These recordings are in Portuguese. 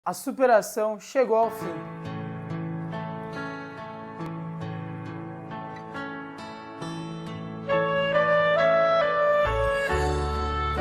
A superação chegou ao fim.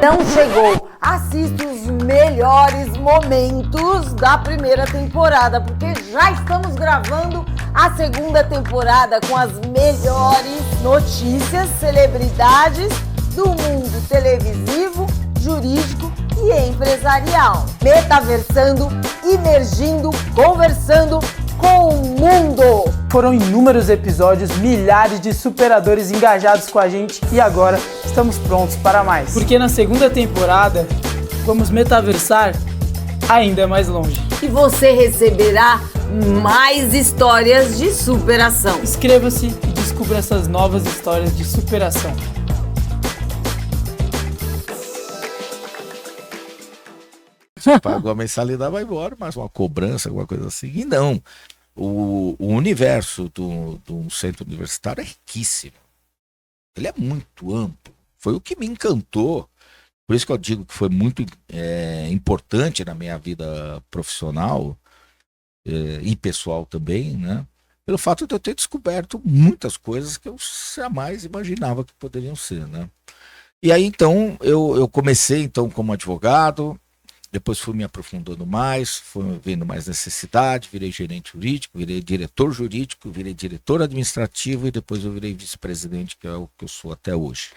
Não chegou. Assista os melhores momentos da primeira temporada, porque já estamos gravando a segunda temporada com as melhores notícias, celebridades do mundo televisivo, jurídico e empresarial. Metaversando, imergindo, conversando com o mundo. Foram inúmeros episódios, milhares de superadores engajados com a gente e agora estamos prontos para mais. Porque na segunda temporada vamos metaversar ainda mais longe. E você receberá mais histórias de superação. Inscreva-se e descubra essas novas histórias de superação. Pagou a mensalidade, vai embora, mas uma cobrança, alguma coisa assim. E não. O universo do centro universitário é riquíssimo. Ele é muito amplo. Foi o que me encantou. Por isso que eu digo que foi muito importante na minha vida profissional e pessoal também, né? Pelo fato de eu ter descoberto muitas coisas que eu jamais imaginava que poderiam ser, né? E aí, então, eu comecei então como advogado. Depois fui me aprofundando mais, fui vendo mais necessidade, virei gerente jurídico, virei diretor jurídico, virei diretor administrativo e depois eu virei vice-presidente, que é o que eu sou até hoje.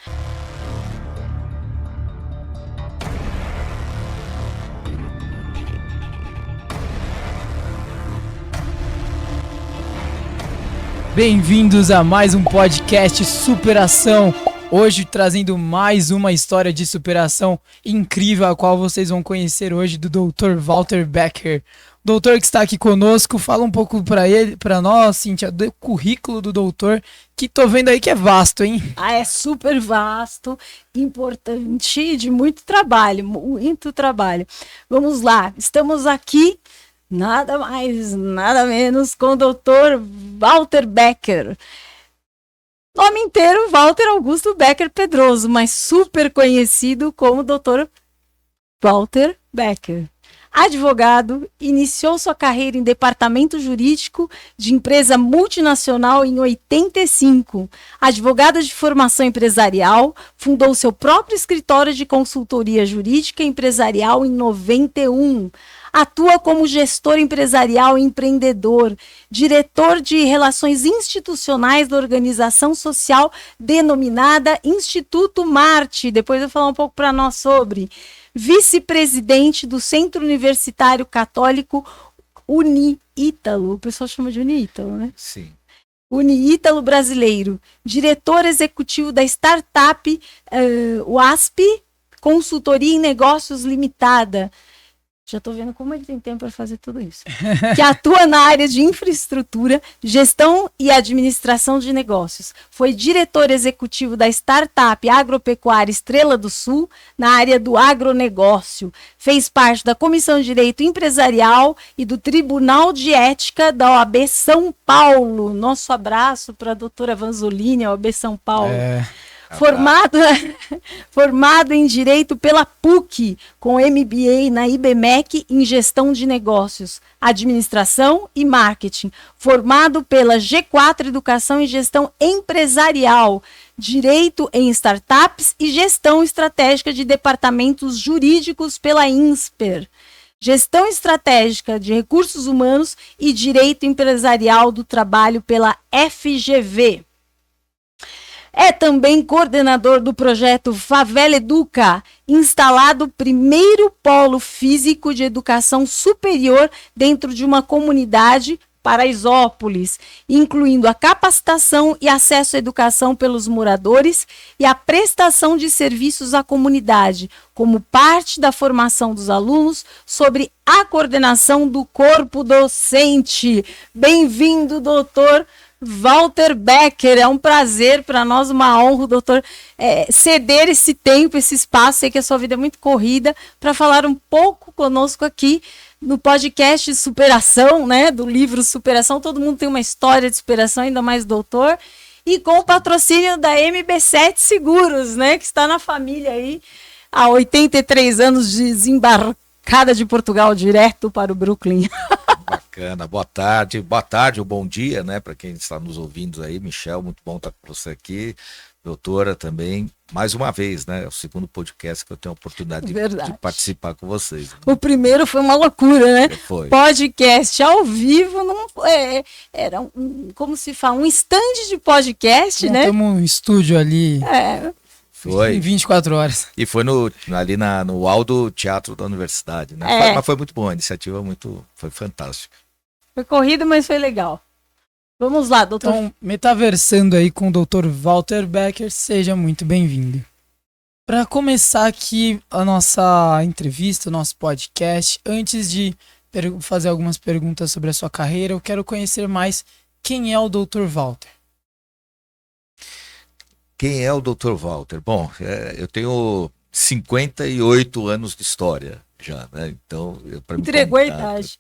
Bem-vindos a mais um podcast Superação. Hoje trazendo mais uma história de superação incrível, a qual vocês vão conhecer hoje, do Dr. Walter Becker. Doutor que está aqui conosco, fala um pouco para nós, Cíntia, do currículo do doutor, que tô vendo aí que é vasto, hein? É super vasto, importante e de muito trabalho, muito trabalho. Vamos lá, estamos aqui, nada mais, nada menos, com o Dr. Walter Becker. Nome inteiro, Walter Augusto Becker Pedroso, mas super conhecido como Dr. Walter Becker. Advogado, iniciou sua carreira em departamento jurídico de empresa multinacional em 85. Advogado de formação empresarial, fundou seu próprio escritório de consultoria jurídica e empresarial em 91. Atua como gestor empresarial e empreendedor, diretor de relações institucionais da organização social denominada Instituto Marte. Depois eu vou falar um pouco para nós sobre. Vice-presidente do Centro Universitário Católico Uniítalo. O pessoal chama de Uniítalo, né? Sim. Uniítalo brasileiro. Diretor executivo da startup WASP, Consultoria em Negócios Limitada. Já estou vendo como ele tem tempo para fazer tudo isso. Que atua na área de infraestrutura, gestão e administração de negócios. Foi diretor executivo da startup agropecuária Estrela do Sul, na área do agronegócio. Fez parte da Comissão de Direito Empresarial e do Tribunal de Ética da OAB São Paulo. Nosso abraço para a doutora Vanzolini, OAB São Paulo. Formado em Direito pela PUC, com MBA na IBMEC em Gestão de Negócios, Administração e Marketing. Formado pela G4 Educação e Gestão Empresarial, Direito em Startups e Gestão Estratégica de Departamentos Jurídicos pela INSPER. Gestão Estratégica de Recursos Humanos e Direito Empresarial do Trabalho pela FGV. É também coordenador do projeto Favela Educa, instalado o primeiro polo físico de educação superior dentro de uma comunidade, Paraisópolis, incluindo a capacitação e acesso à educação pelos moradores e a prestação de serviços à comunidade, como parte da formação dos alunos sobre a coordenação do corpo docente. Bem-vindo, doutor Walter Becker, é um prazer para nós, uma honra, doutor, ceder esse tempo, esse espaço, sei que a sua vida é muito corrida, para falar um pouco conosco aqui no podcast Superação, né, do livro Superação. Todo mundo tem uma história de superação, ainda mais doutor, e com o patrocínio da MB7 Seguros, né, que está na família aí há 83 anos, Embarcada de Portugal direto para o Brooklyn. Bacana, boa tarde ou bom dia, né, para quem está nos ouvindo aí. Michel, muito bom estar com você aqui, doutora também, mais uma vez, né, é o segundo podcast que eu tenho a oportunidade de participar com vocês. Né? O primeiro foi uma loucura, né? Foi. Podcast ao vivo, não, era como se fala, um stand de podcast, né? Montamos um estúdio ali. Foi. Em 24 horas. E foi ali no Aldo Teatro da Universidade, né? Mas foi muito bom, a iniciativa foi fantástica. Foi corrida, mas foi legal. Vamos lá, doutor. Então, metaversando aí com o Dr. Walter Becker, seja muito bem-vindo. Para começar aqui a nossa entrevista, o nosso podcast, antes de fazer algumas perguntas sobre a sua carreira, eu quero conhecer mais quem é o Dr. Walter. Quem é o Dr. Walter? Bom, eu tenho 58 anos de história já, né? Então, entregou a idade.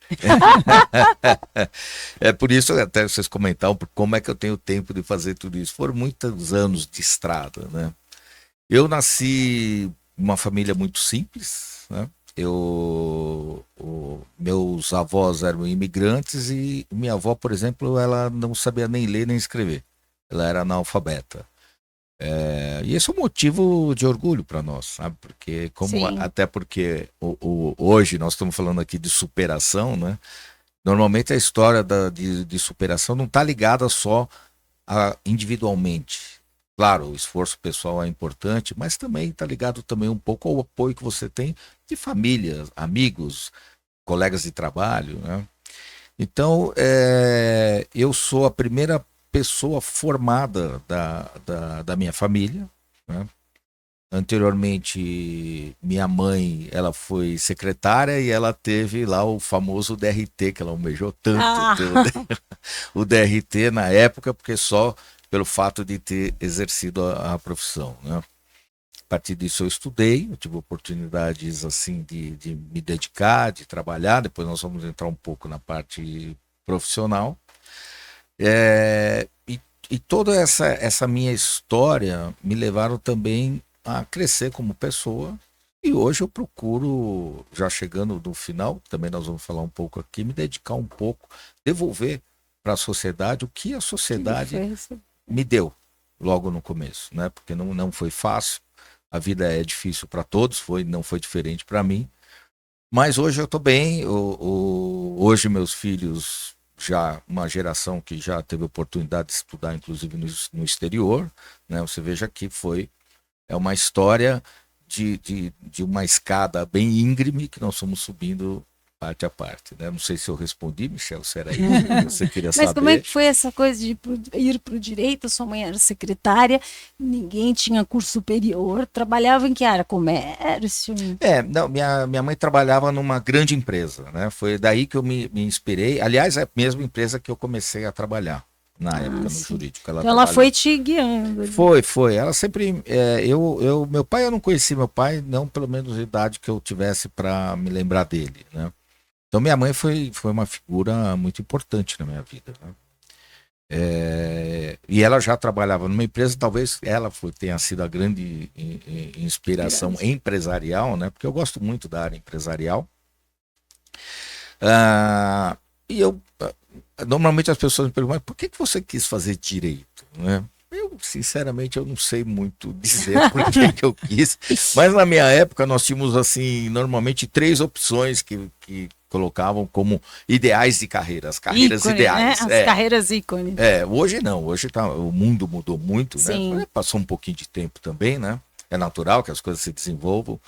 É por isso até vocês comentaram como é que eu tenho tempo de fazer tudo isso. Foram muitos anos de estrada, né? Eu nasci numa família muito simples, né? Meus avós eram imigrantes e minha avó, por exemplo, ela não sabia nem ler nem escrever. Ela era analfabeta. E esse é um motivo de orgulho para nós, sabe? Porque até porque hoje nós estamos falando aqui de superação, né? Normalmente a história de superação não está ligada só individualmente. Claro, o esforço pessoal é importante, mas também está ligado também um pouco ao apoio que você tem de família, amigos, colegas de trabalho, né? Então, eu sou a primeira pessoa formada da minha família, né? Anteriormente, minha mãe, ela foi secretária e ela teve lá o famoso DRT, que ela almejou tanto ter o DRT na época, porque só pelo fato de ter exercido a profissão, né? A partir disso eu estudei, eu tive oportunidades assim de me dedicar, de trabalhar, depois nós vamos entrar um pouco na parte profissional. E toda essa minha história me levaram também a crescer como pessoa. E hoje eu procuro, já chegando no final, também nós vamos falar um pouco aqui, me dedicar um pouco, devolver para a sociedade o que a sociedade me deu logo no começo, né? Porque não foi fácil, a vida é difícil para todos, não foi diferente para mim. Mas hoje eu estou bem, hoje meus filhos, já uma geração que já teve oportunidade de estudar, inclusive no exterior, né? Você veja que é uma história de uma escada bem íngreme que nós fomos subindo parte a parte, né? Não sei se eu respondi, Michel, se era isso que você queria saber. Mas como é que foi essa coisa de ir para o direito? Sua mãe era secretária, ninguém tinha curso superior, trabalhava em que área? Comércio? Não, minha mãe trabalhava numa grande empresa, né? Foi daí que eu me inspirei. Aliás, é a mesma empresa que eu comecei a trabalhar na época no jurídico. Ela foi te guiando. Foi. Ela sempre. Meu pai, eu não conheci meu pai, não pelo menos a idade que eu tivesse para me lembrar dele, né? Então minha mãe foi uma figura muito importante na minha vida, né? E ela já trabalhava numa empresa, talvez ela tenha sido a grande inspiração empresarial, né? Porque eu gosto muito da área empresarial. Normalmente as pessoas me perguntam, mas por que você quis fazer direito, né? Sinceramente, eu não sei muito dizer por que eu quis, mas na minha época nós tínhamos, assim, normalmente 3 opções que colocavam como ideais de carreira, as carreiras ícone, ideais. Né? As carreiras ícones. Hoje não, hoje o mundo mudou muito, né? Passou um pouquinho de tempo também, né? É natural que as coisas se desenvolvam,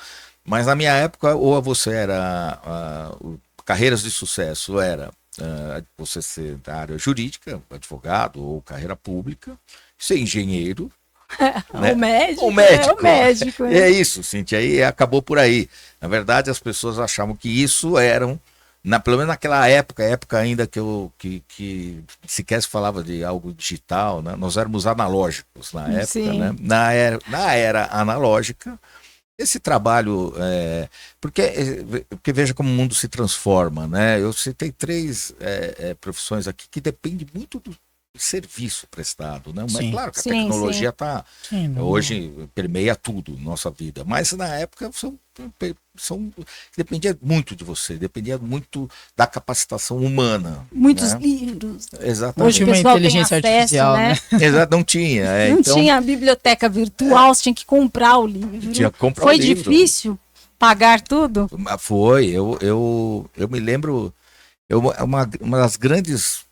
mas na minha época, ou você era carreiras de sucesso, era você ser da área jurídica, advogado ou carreira pública, ser engenheiro, né? O médico. É isso, Cíntia, aí acabou por aí. Na verdade, as pessoas achavam que isso eram, pelo menos naquela época ainda que sequer se falava de algo digital, né? Nós éramos analógicos na época, Sim. né? Na era analógica, esse trabalho, porque veja como o mundo se transforma, né? Eu citei 3 profissões aqui que dependem muito serviço prestado, né? Mas Sim. claro que a Sim, tecnologia está Sim, não- hoje permeia tudo nossa vida, mas na época dependia muito de você, dependia muito da capacitação humana. Muitos né? livros. Exatamente. Hoje Tinha o uma pessoal tem inteligência acesso, artificial, né? né? Exato, não tinha. Não então, tinha biblioteca virtual, você tinha que comprar o livro. Tinha que comprar Foi o livro. difícil pagar tudo? Foi, eu me lembro, uma das grandes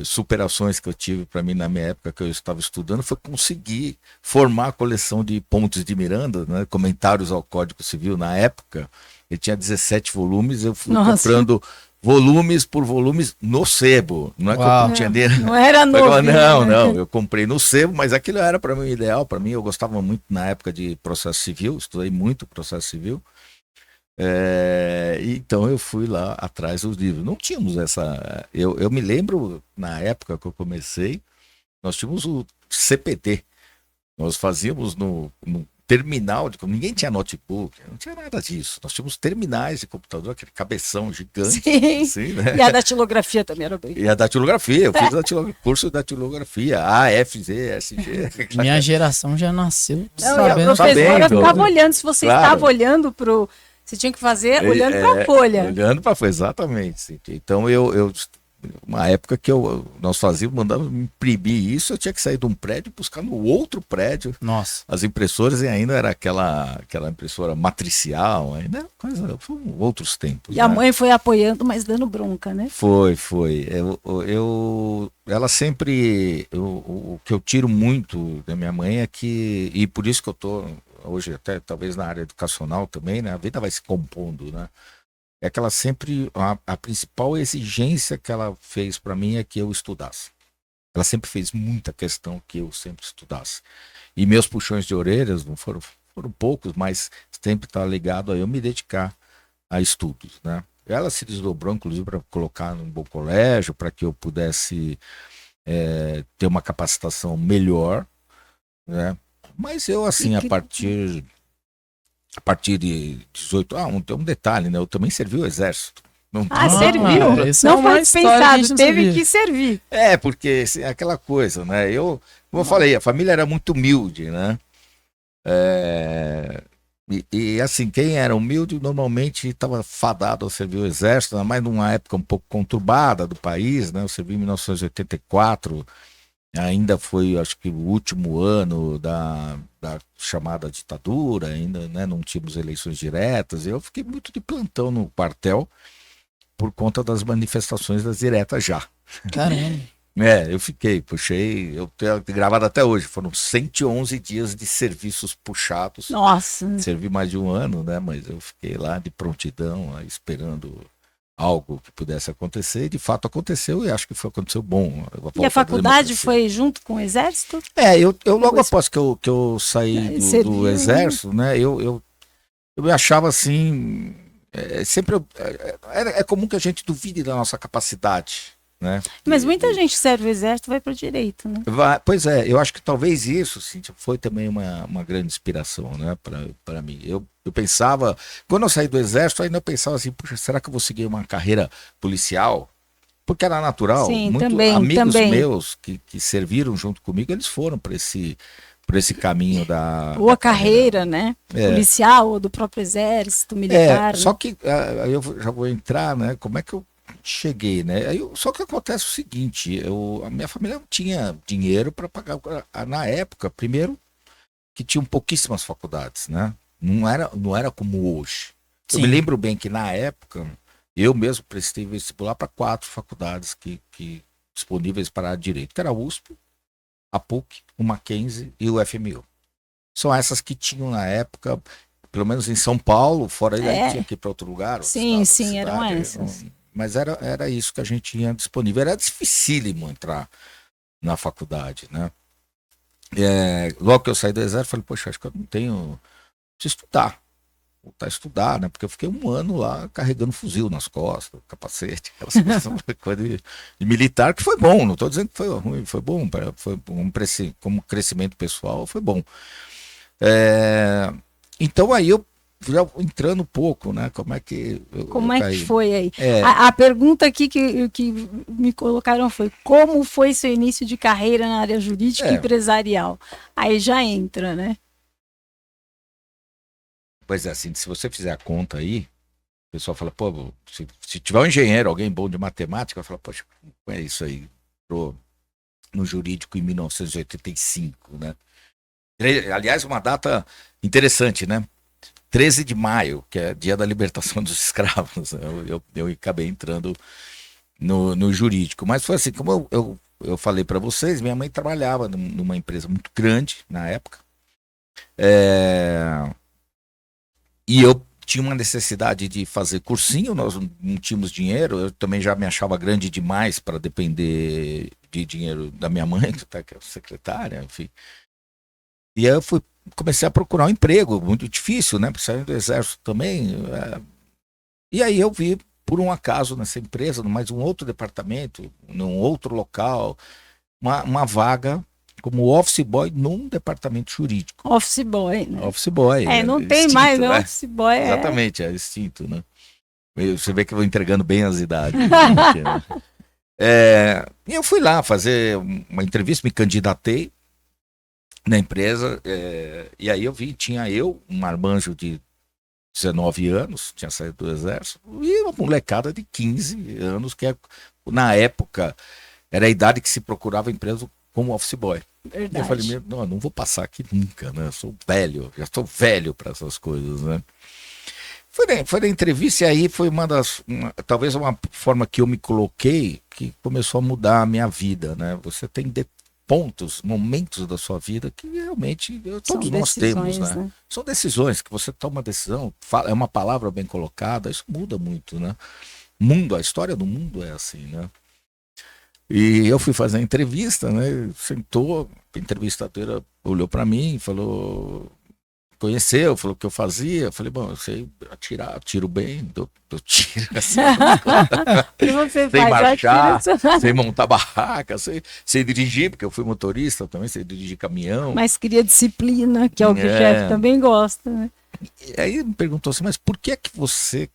superações que eu tive para mim na minha época que eu estava estudando foi conseguir formar a coleção de Pontes de Miranda, né, comentários ao Código Civil na época. Ele tinha 17 volumes, eu fui Nossa. comprando volumes por volumes no sebo. Não é que eu Uau. não tinha dinheiro. Não era Não, novo. não, eu comprei no sebo, mas aquilo era para mim o ideal. Para mim, eu gostava muito na época de processo civil, estudei muito processo civil. Então eu fui lá atrás dos livros. Não tínhamos essa. Eu me lembro, na época que eu comecei, nós tínhamos o CPD. Nós fazíamos no terminal, ninguém tinha notebook, não tinha nada disso. Nós tínhamos terminais de computador, aquele cabeção gigante. Sim. Assim, né? E a datilografia também era bem. E a datilografia, eu fiz curso de datilografia, A, F, Z, S, G. Minha geração já nasceu Não, e a sabendo. professora sabendo. ficava olhando. Se você Claro. estava olhando pro. Você tinha que fazer olhando para a folha. Olhando para a folha, exatamente. Sim. Então uma época que nós fazíamos, mandávamos imprimir isso, eu tinha que sair de um prédio e buscar no outro prédio Nossa. as impressoras, e ainda era aquela impressora matricial, ainda era foram outros tempos. E a mãe foi apoiando, mas dando bronca, né? Foi. Ela sempre. O que eu tiro muito da minha mãe é que. E por isso que eu tô hoje, até talvez na área educacional também, né? A vida vai se compondo, né? É que ela sempre. A principal exigência que ela fez para mim é que eu estudasse. Ela sempre fez muita questão que eu sempre estudasse. E meus puxões de orelhas não foram poucos, mas sempre está ligado a eu me dedicar a estudos, né? Ela se desdobrou, inclusive, para colocar num bom colégio, para que eu pudesse ter uma capacitação melhor, né? Mas eu, assim, a partir de 18... tem um detalhe, né? Eu também servi o exército. Serviu. isso é Não uma foi história que a gente dispensado, não teve sabia. que servir. Porque assim, aquela coisa, né? Como eu falei, a família era muito humilde, né? Assim, quem era humilde normalmente estava fadado a servir o exército, ainda mais numa época um pouco conturbada do país, né? Eu servi em 1984, ainda foi, acho que, o último ano da chamada ditadura, ainda, né? Não tínhamos eleições diretas, eu fiquei muito de plantão no quartel por conta das manifestações das diretas já. Caramba. Eu puxei, eu tenho gravado até hoje, foram 111 dias de serviços puxados. Nossa. Servi mais de um ano, né? Mas eu fiquei lá de prontidão, esperando algo que pudesse acontecer, e de fato aconteceu, e acho que aconteceu bom. E a faculdade foi junto com o exército? Eu logo após que eu saí do exército, né? Eu me achava assim, é comum que a gente duvide da nossa capacidade, né? Mas muita gente serve o exército e vai para o direito, né? Pois eu acho que talvez isso, Cíntia, foi também uma grande inspiração, né, para mim. Eu pensava, quando eu saí do exército, ainda eu pensava assim, puxa, será que eu vou seguir uma carreira policial? Porque era natural. Sim, Muitos também, amigos também. meus que serviram junto comigo, eles foram por esse caminho Ou a carreira, né? É. Policial, ou do próprio exército, militar. Só que aí eu já vou entrar, né, como é que eu cheguei, né? Só que acontece o seguinte, a minha família não tinha dinheiro para pagar na época, primeiro que tinham pouquíssimas faculdades, né? Não era como hoje. Sim. Eu me lembro bem que na época eu mesmo prestei vestibular para 4 faculdades que disponíveis para direito, que era a USP, a PUC, o Mackenzie e o FMU. São essas que tinham na época, pelo menos em São Paulo, fora daí tinha que ir para outro lugar. Sim, outro sim, estado, eram cidade, essas. Mas era isso que a gente tinha disponível. Era dificílimo entrar na faculdade, né? Logo que eu saí do exército, falei, poxa, acho que eu não tenho... Preciso estudar. Voltar a estudar, né? Porque eu fiquei um ano lá carregando fuzil nas costas, capacete, coisa de militar, que foi bom. Não estou dizendo que foi ruim, foi bom. Como crescimento pessoal, foi bom. Então aí eu já entrando um pouco, né? Como é que Como é que caí? foi aí? É. A pergunta aqui que me colocaram foi: como foi seu início de carreira na área jurídica e empresarial? Aí já entra, né? Pois é, assim, se você fizer a conta aí, o pessoal fala, pô, se tiver um engenheiro, alguém bom de matemática, vai falar, poxa, como é isso aí? Entrou no jurídico em 1985, né? Aliás, uma data interessante, né? 13 de maio, que é dia da libertação dos escravos. Eu acabei entrando no jurídico. Mas foi assim, como eu falei para vocês, minha mãe trabalhava numa empresa muito grande na época. E eu tinha uma necessidade de fazer cursinho, nós não tínhamos dinheiro, eu também já me achava grande demais para depender de dinheiro da minha mãe, que é secretária, enfim. E aí comecei a procurar um emprego, muito difícil, né? Porque sair do exército também. E aí eu vi, por um acaso, nessa empresa, mais um outro departamento, num outro local, uma vaga como office boy num departamento jurídico. Office boy, né? Office boy. Não tem extinto, mais, né? office boy. Exatamente, é extinto, né? Você vê que eu vou entregando bem as idades. E eu fui lá fazer uma entrevista, me candidatei na empresa, e aí tinha um marmanjo de 19 anos, tinha saído do exército, e uma molecada de 15 anos, que na época era a idade que se procurava empresa como office boy. Verdade. Eu falei, não vou passar aqui nunca, né? Eu sou velho, já estou velho para essas coisas, né? Foi na entrevista, e aí foi talvez uma forma que eu me coloquei que começou a mudar a minha vida, né? Você tem pontos, momentos da sua vida que realmente todos nós temos, né? São decisões que você toma uma decisão, é uma palavra bem colocada, isso muda muito, né? A história do mundo é assim, né? E eu fui fazer a entrevista, né? Sentou, a entrevistadora olhou para mim e falou, conheceu, falou o que eu fazia. Eu falei, bom, eu sei atirar, tiro bem, dou tiro assim. E você sem faz marchar, sem montar barraca, sem dirigir, porque eu fui motorista também, sei dirigir caminhão. Mas queria disciplina, que é o que o chefe também gosta, né? E aí me perguntou assim, mas por que é que você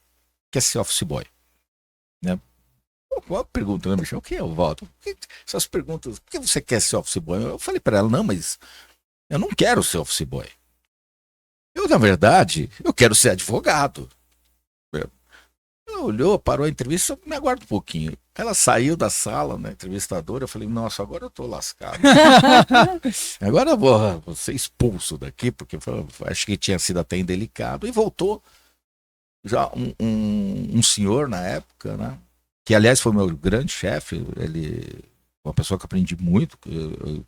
quer ser office boy? Né? Uma pergunta, né, Michel? Quem é o Walter? Essas perguntas, por que você quer ser office boy? Eu falei para ela, não, mas eu não quero ser office boy. Na verdade, eu quero ser advogado. Ela olhou, parou a entrevista, me aguarda um pouquinho. Ela saiu da sala, né, entrevistadora, eu falei, nossa, agora eu tô lascado. Agora eu vou ser expulso daqui, porque acho que tinha sido até indelicado. E voltou já um senhor na época, né, que aliás foi meu grande chefe, uma pessoa que eu aprendi muito,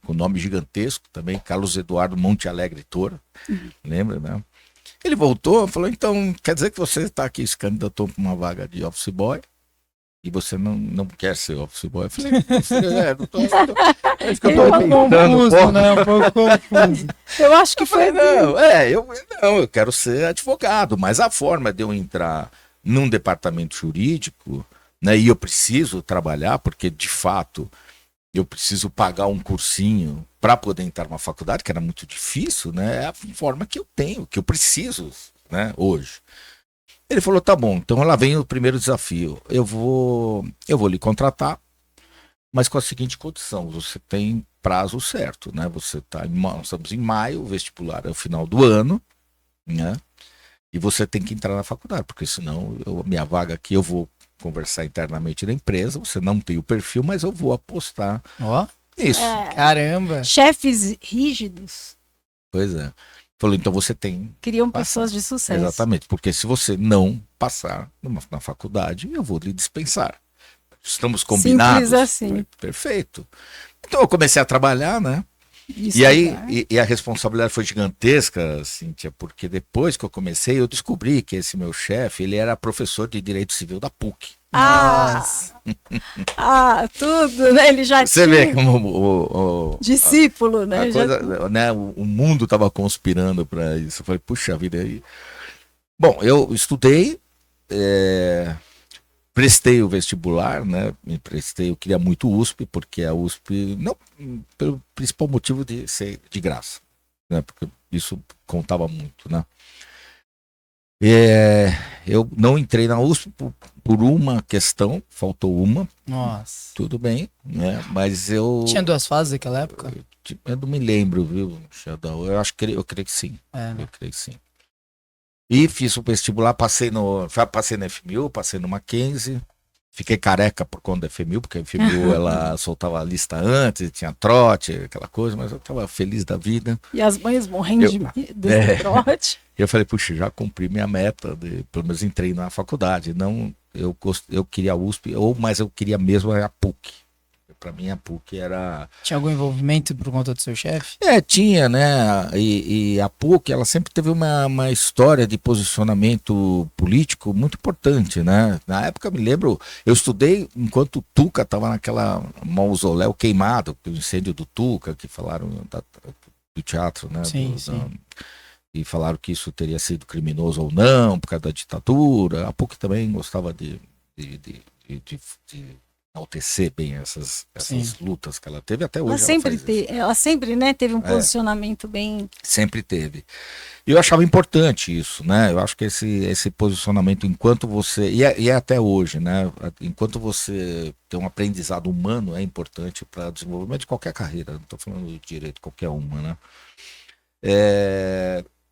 com nome gigantesco também, Carlos Eduardo Monte Alegre Tora, lembra, né? Ele voltou e falou, então, quer dizer que você está aqui se candidatou para uma vaga de office boy e você não quer ser office boy? Eu falei, acho que eu tô confuso, né? Um pouco confuso. Eu acho que foi... Eu quero ser advogado, mas a forma de eu entrar num departamento jurídico, né, e eu preciso trabalhar, porque de fato eu preciso pagar um cursinho para poder entrar numa faculdade, que era muito difícil, né? É a forma que eu tenho, que eu preciso, né, hoje. Ele falou, tá bom, então lá vem o primeiro desafio. Eu vou lhe contratar, mas com a seguinte condição, você tem prazo certo, né? Nós estamos em maio, o vestibular é o final do ano, né? E você tem que entrar na faculdade, porque senão minha vaga aqui eu vou conversar internamente na empresa, você não tem o perfil, mas eu vou apostar nisso. Caramba! Chefes rígidos. Pois é. Falou, então você tem... Criam pessoas de sucesso. Exatamente, porque se você não passar na faculdade, eu vou lhe dispensar. Estamos combinados? Simples assim. Perfeito. Então eu comecei a trabalhar, né? Isso e aí a responsabilidade foi gigantesca, Cíntia, porque depois que eu comecei, eu descobri que esse meu chefe, ele era professor de Direito Civil da PUC. Tudo, né? Ele já Você tinha vê como discípulo, né? O mundo estava conspirando para isso. Eu falei, puxa vida aí. Bom, eu estudei, prestei o vestibular, né? Eu queria muito USP, porque a USP, não pelo principal motivo de ser de graça, né? Porque isso contava muito, né? Eu não entrei na USP por uma questão, faltou uma, Nossa. tudo bem, né? Mas eu Tinha 2 fases naquela época? eu não me lembro, viu, Sheldon? Eu creio que sim. É, né? Eu creio que sim. E fiz o vestibular, passei na FMU, passei no Mackenzie, fiquei careca por conta da FMU, porque a FMU ela soltava a lista antes, tinha trote, aquela coisa, mas eu estava feliz da vida. E as mães morrendo de medo desse trote. Eu falei, puxa, já cumpri minha meta, pelo menos entrei na faculdade. Não, eu queria a USP, mas eu queria mesmo a PUC. Para mim a PUC era... Tinha algum envolvimento por conta do seu chefe? Tinha, né? E a PUC, ela sempre teve uma história de posicionamento político muito importante, né? Na época, eu me lembro, eu estudei enquanto o Tuca estava naquela mausoléu queimado, pelo incêndio do Tuca, que falaram do teatro, né? Sim. E falaram que isso teria sido criminoso ou não, por causa da ditadura. A PUC também gostava de enaltecer bem essas lutas que ela teve até hoje. Ela sempre, né, teve um posicionamento bem... Sempre teve. E eu achava importante isso, né? Eu acho que esse posicionamento, enquanto você... E é até hoje, né? Enquanto você tem um aprendizado humano, é importante para o desenvolvimento de qualquer carreira. Não estou falando de direito, qualquer uma, né?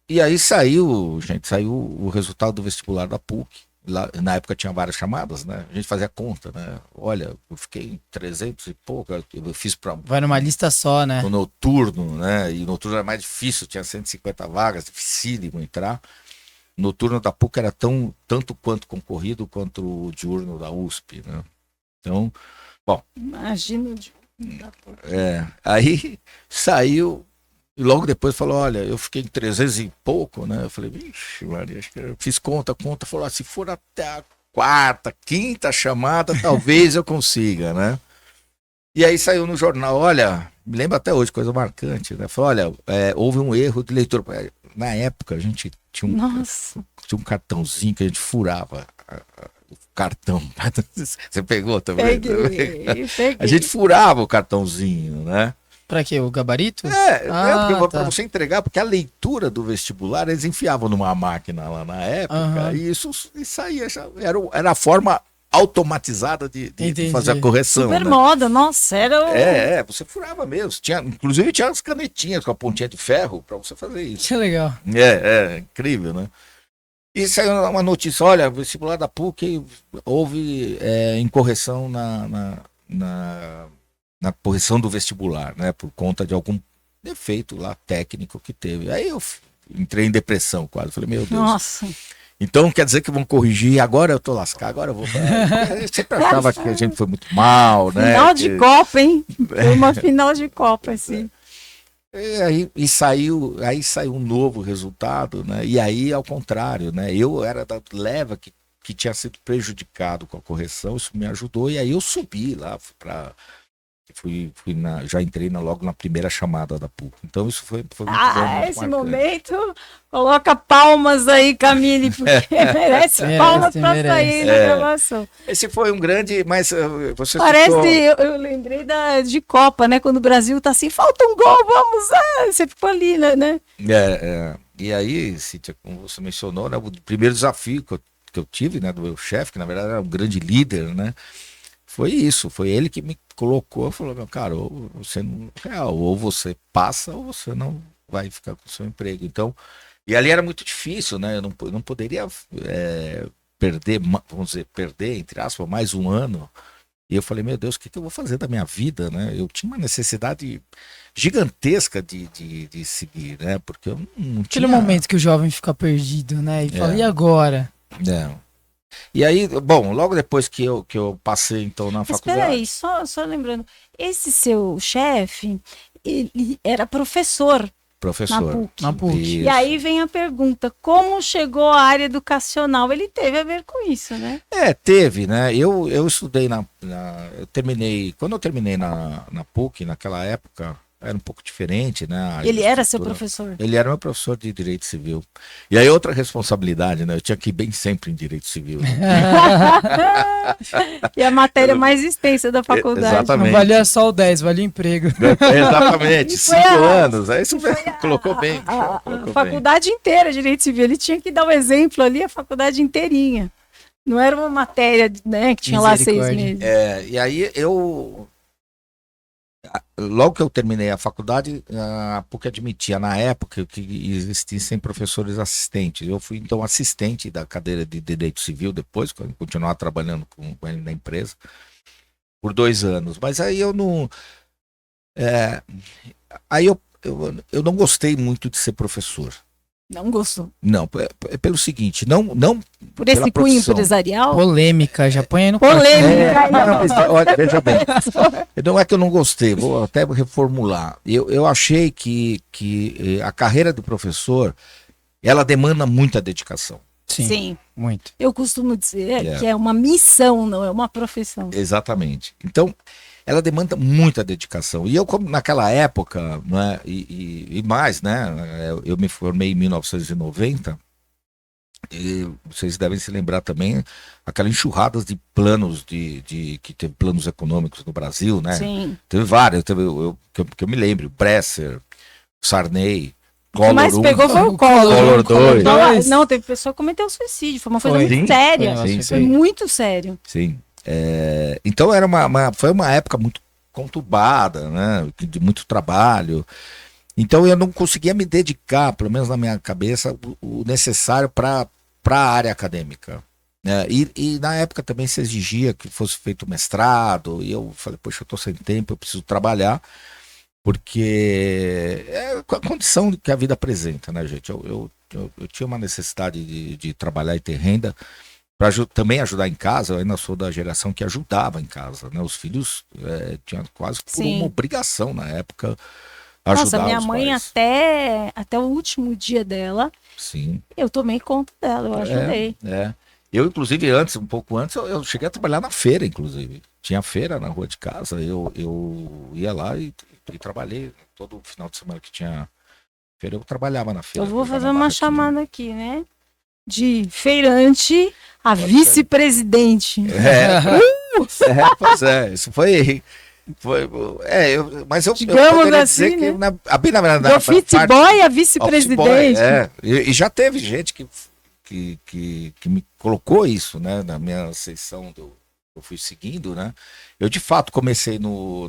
E aí saiu o resultado do vestibular da PUC. Lá, na época tinha várias chamadas, né? A gente fazia conta, né? Olha, eu fiquei em 300 e pouco, eu fiz para... Vai numa lista só, né? No noturno, né? E noturno era mais difícil, tinha 150 vagas, dificílimo entrar. O noturno da PUC era tanto quanto concorrido quanto o diurno da USP, né? Então, bom... Imagina o diurno da PUC. Aí saiu... E logo depois falou, olha, eu fiquei em 300 e pouco, né? Eu falei, vixe, Maria, acho que eu fiz conta, falou, se for até a 4ª, 5ª chamada, talvez eu consiga, né? E aí saiu no jornal, olha, me lembro até hoje, coisa marcante, né? Falou, olha, houve um erro de leitura. Na época a gente tinha um cartãozinho que a gente furava o cartão. Você pegou também? Peguei. A gente furava o cartãozinho, né? Pra quê? O gabarito? Pra você entregar, porque a leitura do vestibular eles enfiavam numa máquina lá na época, e saía, era a forma automatizada de fazer a correção. Super né? moda, nossa, era você furava mesmo. Inclusive tinha as canetinhas com a pontinha de ferro para você fazer isso. Que legal. Incrível, né? E saiu uma notícia, olha, vestibular da PUC houve incorreção na correção do vestibular, né? Por conta de algum defeito lá técnico que teve. Aí eu entrei em depressão quase. Falei, meu Deus. Nossa. Então quer dizer que vão corrigir, agora eu tô lascado, agora eu vou... Eu sempre achava que a gente foi muito mal, né? Final de Copa, hein? Foi uma final de Copa, assim. Aí saiu um novo resultado, né? E aí, ao contrário, né? Eu era da leva que tinha sido prejudicado com a correção, isso me ajudou, e aí eu subi lá já entrei logo na primeira chamada da PUC. Então isso foi muito bom, muito esse marcante. Momento, coloca palmas aí, Camille, porque merece palmas para sair da gravação. Esse foi um grande, mas você parece, eu lembrei de Copa, né? Quando o Brasil tá assim, falta um gol, vamos, você ficou ali, né? E aí, Cíntia, como você mencionou, né, o primeiro desafio que eu tive, né, do meu chefe, que na verdade era um grande líder, né? Foi isso, foi ele que me colocou, falou, meu cara, ou você passa ou você não vai ficar com o seu emprego. Então, e ali era muito difícil, né? Eu não poderia perder, entre aspas, mais um ano. E eu falei, meu Deus, o que eu vou fazer da minha vida, né? Eu tinha uma necessidade gigantesca de seguir, né? Porque eu não tinha... Aquele momento que o jovem fica perdido, né? E fala, e agora? E aí, bom, logo depois que eu passei, então, na faculdade... Espera aí, só lembrando, esse seu chefe, ele era professor na PUC. E aí vem a pergunta, como chegou à área educacional? Ele teve a ver com isso, né? Teve, né? Eu estudei eu terminei, quando eu terminei na PUC, naquela época, era um pouco diferente, né? Ele era seu professor? Ele era meu professor de Direito Civil. E aí outra responsabilidade, né? Eu tinha que ir bem sempre em Direito Civil. Né? E a matéria mais extensa da faculdade. Exatamente. Não valia só o 10, valia emprego. Exatamente, 5 anos. Aí isso colocou bem. A colocou faculdade inteira, Direito Civil. Ele tinha que dar um exemplo ali, a faculdade inteirinha. Não era uma matéria, né, que tinha lá 6 meses. E aí logo que eu terminei a faculdade, a PUC admitia na época que existissem professores assistentes. Eu fui então assistente da cadeira de Direito Civil depois, quando continuar trabalhando com ele na empresa, por 2 anos. Mas aí eu não... aí eu não gostei muito de ser professor. Não gostou? Não, pelo seguinte, não por esse cunho empresarial? Polêmica, já põe aí no polêmica. Mas, olha, veja bem, não é que eu não gostei, vou até reformular. Eu achei que a carreira do professor, ela demanda muita dedicação. Sim, muito. Eu costumo dizer que é uma missão, não é uma profissão. Exatamente. Então, ela demanda muita dedicação. E eu, como naquela época, né, e mais, né, eu me formei em 1990, e vocês devem se lembrar também aquelas enxurradas de planos, que teve planos econômicos no Brasil, né? Sim. Teve vários, que eu me lembro, Bresser, Sarney, O que mais pegou foi o Collor 2. Não, teve pessoa que cometeu suicídio, foi uma coisa Foi. muito séria. Sim. Foi muito sério. Sim. Então foi uma época muito conturbada, né? De muito trabalho. Então eu não conseguia me dedicar, pelo menos na minha cabeça, o necessário para a área acadêmica. Né? E na época também se exigia que fosse feito mestrado, e eu falei, poxa, eu estou sem tempo, eu preciso trabalhar, porque é a condição que a vida apresenta, né, gente? Eu tinha uma necessidade de trabalhar e ter renda, para também ajudar em casa. Eu ainda sou da geração que ajudava em casa, né? Os filhos tinham quase por uma obrigação na época ajudar. Nossa, minha os mãe pais. até o último dia dela, Sim. eu tomei conta dela, eu ajudei. Eu, inclusive, um pouco antes, eu cheguei a trabalhar na feira, inclusive. Tinha feira na rua de casa, eu ia lá e trabalhei todo final de semana que tinha feira, eu trabalhava na feira. Eu vou fazer uma chamada aqui, né? De feirante a vice-presidente. Pois é, isso foi mas eu digamos poderia assim, dizer né? que na verdade, do office boy a vice-presidente. E já teve gente que me colocou isso, né, na minha ascensão eu fui seguindo, né? Eu de fato comecei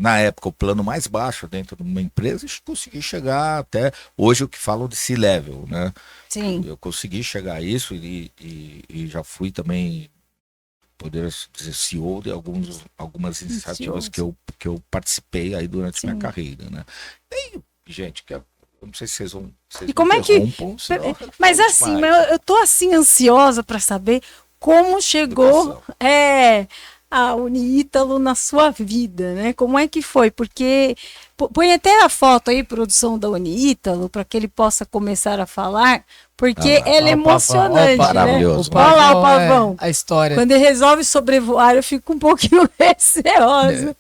na época o plano mais baixo dentro de uma empresa e consegui chegar até hoje o que falam de C-level, né? Sim. Eu consegui chegar a isso e já fui também, poder dizer, CEO de algumas iniciativas que eu participei aí durante minha carreira, né? E, gente, eu não sei se vocês vão... E como é que... Mas assim, eu tô assim ansiosa para saber como chegou a Uniítalo na sua vida, né? Como é que foi? Porque põe até a foto aí, produção da Uniítalo, para que ele possa começar a falar, porque ela é emocionante, né? Olha lá o pavão. A história. Quando ele resolve sobrevoar, eu fico um pouquinho receosa.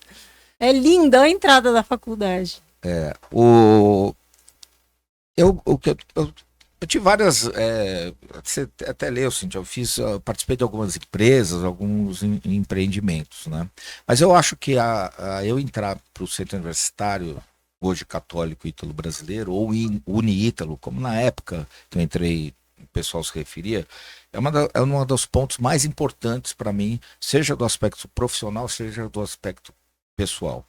É linda a entrada da faculdade. Eu tive várias, você até leu, Cíntia, eu participei de algumas empresas, alguns empreendimentos, né? Mas eu acho que eu entrar para o centro universitário, hoje católico ítalo brasileiro, ou Uniítalo, como na época que eu entrei, o pessoal se referia, é um dos pontos mais importantes para mim, seja do aspecto profissional, seja do aspecto pessoal.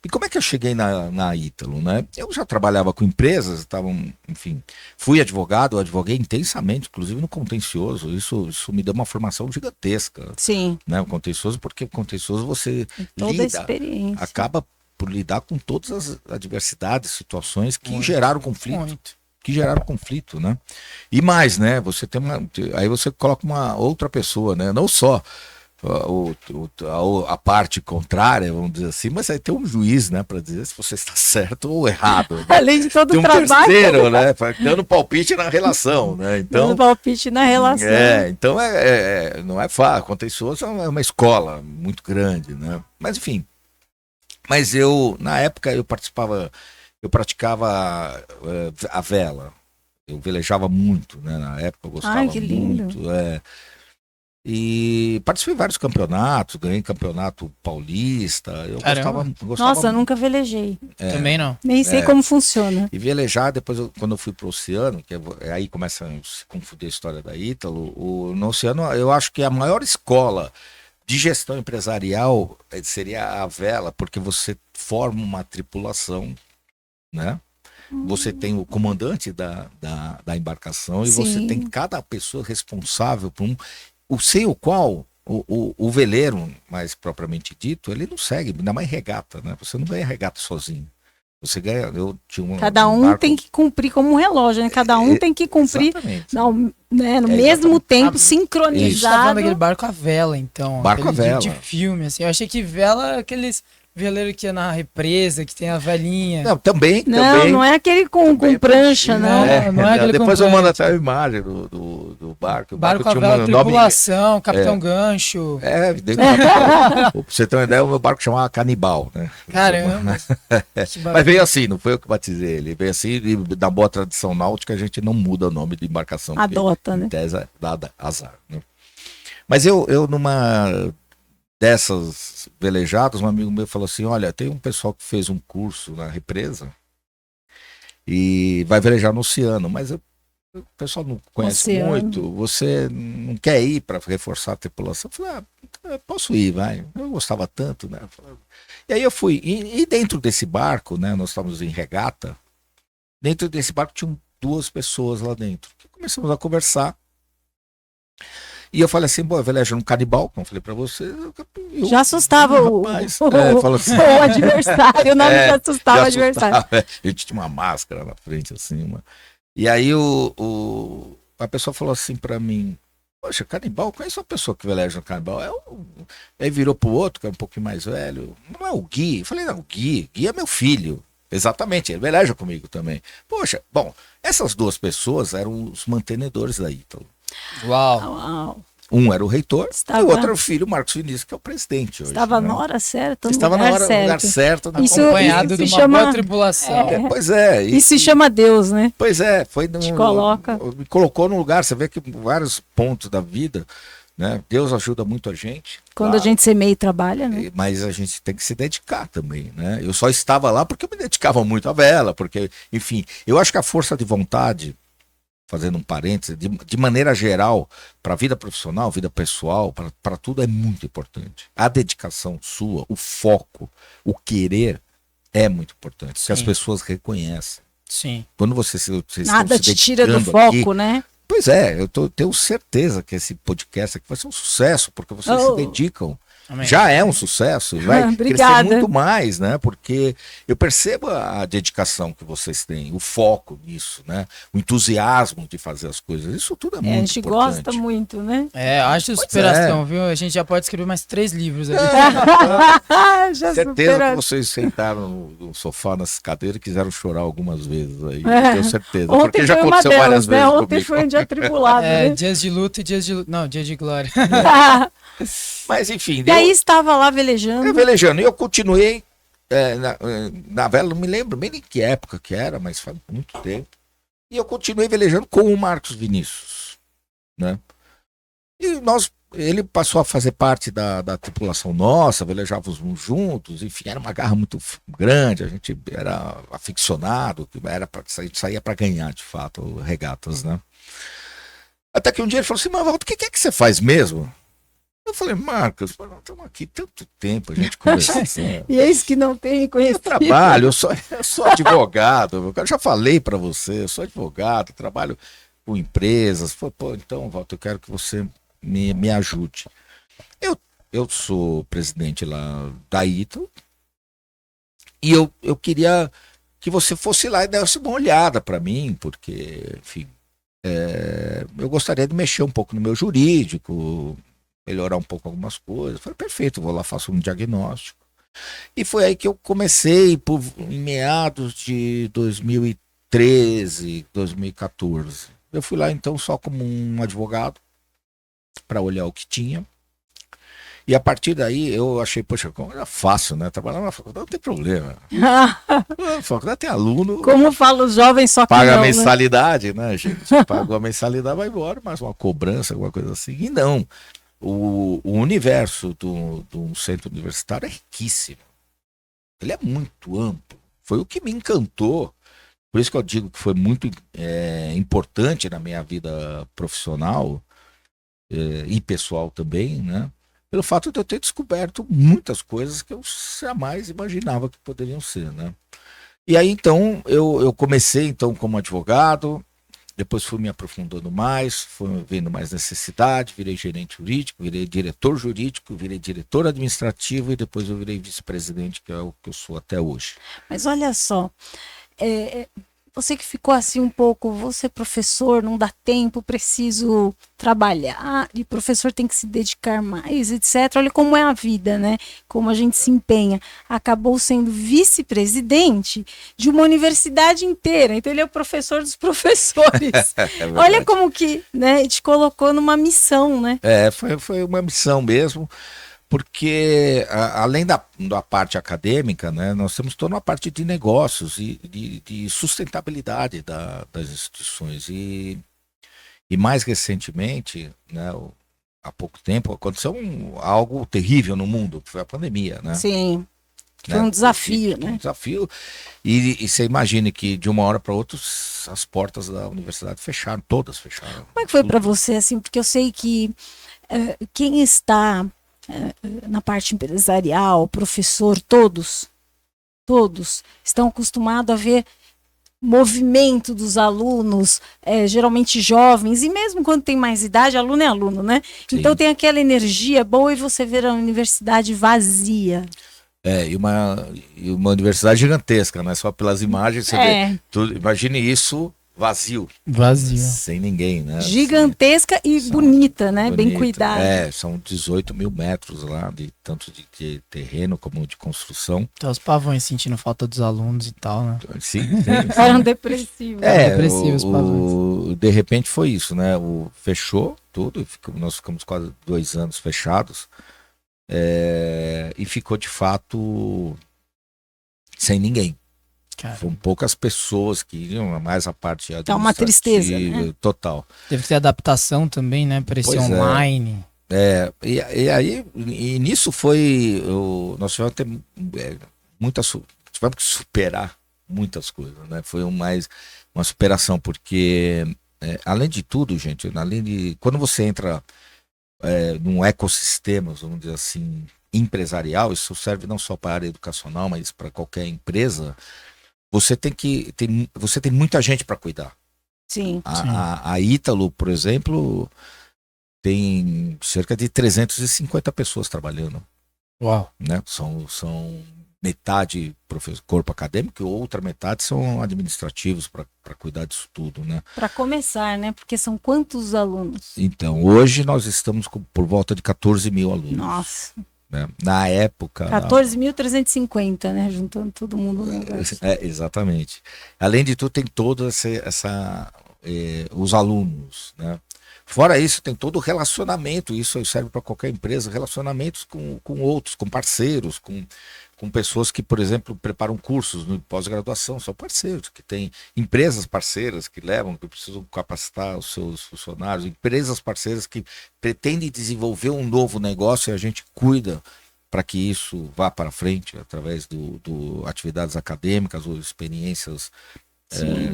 E como é que eu cheguei na Ítalo, né? Eu já trabalhava com empresas, enfim, fui advogado, advoguei intensamente, inclusive no contencioso, isso me deu uma formação gigantesca. Sim. Né? O contencioso, porque o contencioso você toda a experiência. acaba por lidar com todas as adversidades, situações que geraram conflito. Muito. Que geraram conflito, né? E mais, né? Você aí você coloca uma outra pessoa, né? Não só a parte contrária, vamos dizer assim, mas aí tem um juiz, né, para dizer se você está certo ou errado. Né? Além de todo o trabalho. Terceiro, né, dando palpite na relação, né? Então, dando palpite na relação. Então não é fácil. Contencioso é uma escola muito grande, né? Mas enfim. Mas na época eu participava eu praticava a vela. Eu velejava muito, né? Na época eu gostava Ai, que lindo. muito. E participei de vários campeonatos, ganhei campeonato paulista. Eu Caramba. gostava Nossa, eu nunca velejei. Também não. Nem sei como funciona. E velejar, depois, quando eu fui pro Oceano, aí começa a se confundir a história da Ítalo, no Oceano eu acho que a maior escola de gestão empresarial seria a vela, porque você forma uma tripulação, né? Você tem o comandante da embarcação e você Sim. tem cada pessoa responsável por sem o qual o veleiro, mais propriamente dito, ele não segue, ainda mais regata, né? Você não ganha regata sozinho. Você ganha. Cada um barco, tem que cumprir como um relógio, né? Cada um tem que cumprir exatamente. no mesmo exatamente. tempo, A gente tá sincronizado. falando daquele barco a vela, então. Barco aquele a de vela. filme, assim. Eu achei que vela é aqueles veleiros que é na represa, que tem a velinha. Não, também. Não é aquele com Também prancha, possível. não. Não é aquele depois com eu mando prancha. até a imagem do barco. O Barco a tinha vela, um nome. tripulação, Capitão Gancho. Pra você ter uma ideia, o meu barco chamava Canibal, né? Caramba. Mas veio assim, não foi eu que batizei ele. Veio assim, e da boa tradição náutica, a gente não muda o nome de embarcação. porque, Adota, né? Em tese, é dada azar. Né? Mas eu numa dessas velejadas, um amigo meu falou assim: olha, tem um pessoal que fez um curso na represa e vai velejar no oceano, mas o pessoal não conhece Oceano. muito, você não quer ir para reforçar a tripulação? Eu falei, eu posso ir, vai. Eu gostava tanto, né? E aí eu fui. E dentro desse barco, né? Nós estávamos em regata. Dentro desse barco tinham 2 pessoas lá dentro. Começamos a conversar. E eu falei assim, eu velejo um canibal, como eu falei pra você. Já assustava o falou assim, o adversário, o nome já assustava o já adversário. assustava. A gente tinha uma máscara na frente, assim. E aí a pessoa falou assim pra mim, poxa, canibal, conheço uma pessoa que veleja um canibal. Aí virou pro outro, que é um pouquinho mais velho. Não é o Gui? Eu falei, não, o Gui é meu filho. Exatamente, ele veleja comigo também. Poxa, bom, essas 2 pessoas eram os mantenedores da Ítalo. Uau. Uau. Um era o reitor Estava- e o outro era o filho, Marcos Vinícius, que é o presidente hoje. Estava né? na hora certa, no Estava lugar no lugar certo. certo. Isso- Acompanhado se de uma chama- boa tripulação. Pois é. Isso se chama Deus, né? Pois é, foi Te coloca. me colocou no lugar. Você vê que vários pontos da vida, né? Deus ajuda muito a gente. Quando claro, a gente semeia e trabalha, né? mas a gente tem que se dedicar também, né? Eu só estava lá porque eu me dedicava muito à vela, porque, enfim, eu acho que a força de vontade, fazendo um parêntese, de maneira geral, para a vida profissional, vida pessoal, para tudo é muito importante. A dedicação sua, o foco, o querer é muito importante, que as Sim. pessoas reconhecem. Sim. Quando vocês estão Nada se te tira do dedicando foco, aqui, né? pois é, tenho certeza que esse podcast aqui vai ser um sucesso, porque vocês Oh. se dedicam. Amém. Já é um sucesso, vai crescer Obrigada. muito mais, né? Porque eu percebo a dedicação que vocês têm, o foco nisso, né? O entusiasmo de fazer as coisas. Isso tudo é A muito gente importante. gosta muito, né? Acho superação, viu? A gente já pode escrever mais 3 livros ali. Já Certeza supera- que vocês sentaram no sofá, nessas cadeiras e quiseram chorar algumas vezes aí. É. Tenho certeza. Ontem Porque já foi uma aconteceu várias delas, né? vezes Ontem comigo. foi um dia tribulado, né? Dias de luta e dias de luta. Não, dia de glória. Mas enfim, E aí estava lá velejando. eu velejando. E eu continuei na vela, não me lembro bem nem que época que era, mas faz muito tempo. E eu continuei velejando com o Marcos Vinícius, né? E ele passou a fazer parte da tripulação nossa, velejávamos juntos, enfim, era uma garra muito grande, a gente era aficionado, a gente saía para ganhar, de fato, regatas, né? Até que um dia ele falou assim, mas Walter, o que é que você faz mesmo? Eu falei, Marcos, nós estamos aqui tanto tempo, a gente conversando. E eis que não tem Eu reconhecido. trabalho, eu sou advogado, eu já falei para você, eu sou advogado, trabalho com empresas. Pô, então, Walter, eu quero que você me ajude. Eu sou presidente lá da Ítalo e eu queria que você fosse lá e desse uma olhada para mim, porque, enfim, eu gostaria de mexer um pouco no meu jurídico, melhorar um pouco algumas coisas. Eu falei, perfeito, vou lá, faço um diagnóstico. E foi aí que eu comecei, em meados de 2013, 2014. Eu fui lá então só como um advogado para olhar o que tinha. E a partir daí eu achei, poxa, como era fácil, né? Trabalhar na faculdade não tem problema. Na faculdade tem aluno, Como fala os jovens, só que paga a não, né? mensalidade, né, gente? Pagou a mensalidade, vai embora, mas uma cobrança, alguma coisa assim. E não. O universo do centro universitário é riquíssimo. Ele é muito amplo. Foi o que me encantou. Por isso que eu digo que foi muito importante na minha vida profissional e pessoal também, né? Pelo fato de eu ter descoberto muitas coisas que eu jamais imaginava que poderiam ser, né? E aí, então, eu comecei então como advogado, depois fui me aprofundando mais, fui vendo mais necessidade, virei gerente jurídico, virei diretor jurídico, virei diretor administrativo e depois eu virei vice-presidente, que é o que eu sou até hoje. Mas olha só, você que ficou assim um pouco, você professor, não dá tempo, preciso trabalhar, e professor tem que se dedicar mais, etc. Olha como é a vida, né? Como a gente se empenha. Acabou sendo vice-presidente de uma universidade inteira, então ele é o professor dos professores. Olha como que, né, te colocou numa missão, né? Foi uma missão mesmo. Porque além da parte acadêmica, né, nós temos toda uma parte de negócios e de sustentabilidade das instituições. E mais recentemente, né, há pouco tempo, aconteceu algo terrível no mundo, que foi a pandemia. Né? Sim, foi um desafio. Um desafio. E você imagine que de uma hora para outra as portas da universidade fecharam, todas fecharam. Como é que foi para você, assim? Porque eu sei que quem está na parte empresarial, professor, todos estão acostumados a ver movimento dos alunos, geralmente jovens, e mesmo quando tem mais idade, aluno é aluno, né? Sim. Então tem aquela energia boa e você vê a universidade vazia. E uma universidade gigantesca, né? Só pelas imagens você vê. Imagine isso vazio. Sem ninguém, né? Gigantesca e bonita, né? Bem cuidada. São 18 mil metros lá, tanto de terreno como de construção. Então os pavões sentindo falta dos alunos e tal, né? Sim. Eram depressivos. Depressivos os pavões. De repente foi isso, né? Fechou tudo, nós ficamos quase 2 anos fechados. E ficou de fato sem ninguém. Cara. Foram poucas pessoas que iriam, mais a parte administrativa. É uma tristeza, né? Total. Teve que ter adaptação também, né? Para esse online. E nisso foi. Nós tivemos que ter tivemos que superar muitas coisas, né? Foi uma superação, porque além de tudo, gente, quando você entra num ecossistema, vamos dizer assim, empresarial, isso serve não só para a área educacional, mas para qualquer empresa. Você tem muita gente para cuidar. Sim. A Ítalo, por exemplo, tem cerca de 350 pessoas trabalhando. Uau. Né? São metade corpo acadêmico e outra metade são administrativos para cuidar disso tudo, né? Para começar, né? Porque são quantos alunos? Então, hoje nós estamos por volta de 14 mil alunos. Nossa. Né? Na época... 14.350, né? Juntando todo mundo. Exatamente. Além de tudo, tem toda os alunos, né? Fora isso, tem todo o relacionamento, isso serve para qualquer empresa, relacionamentos com outros, com parceiros, com pessoas que, por exemplo, preparam cursos no pós-graduação, são parceiros, que tem empresas parceiras que que precisam capacitar os seus funcionários, empresas parceiras que pretendem desenvolver um novo negócio e a gente cuida para que isso vá para frente através do atividades acadêmicas ou experiências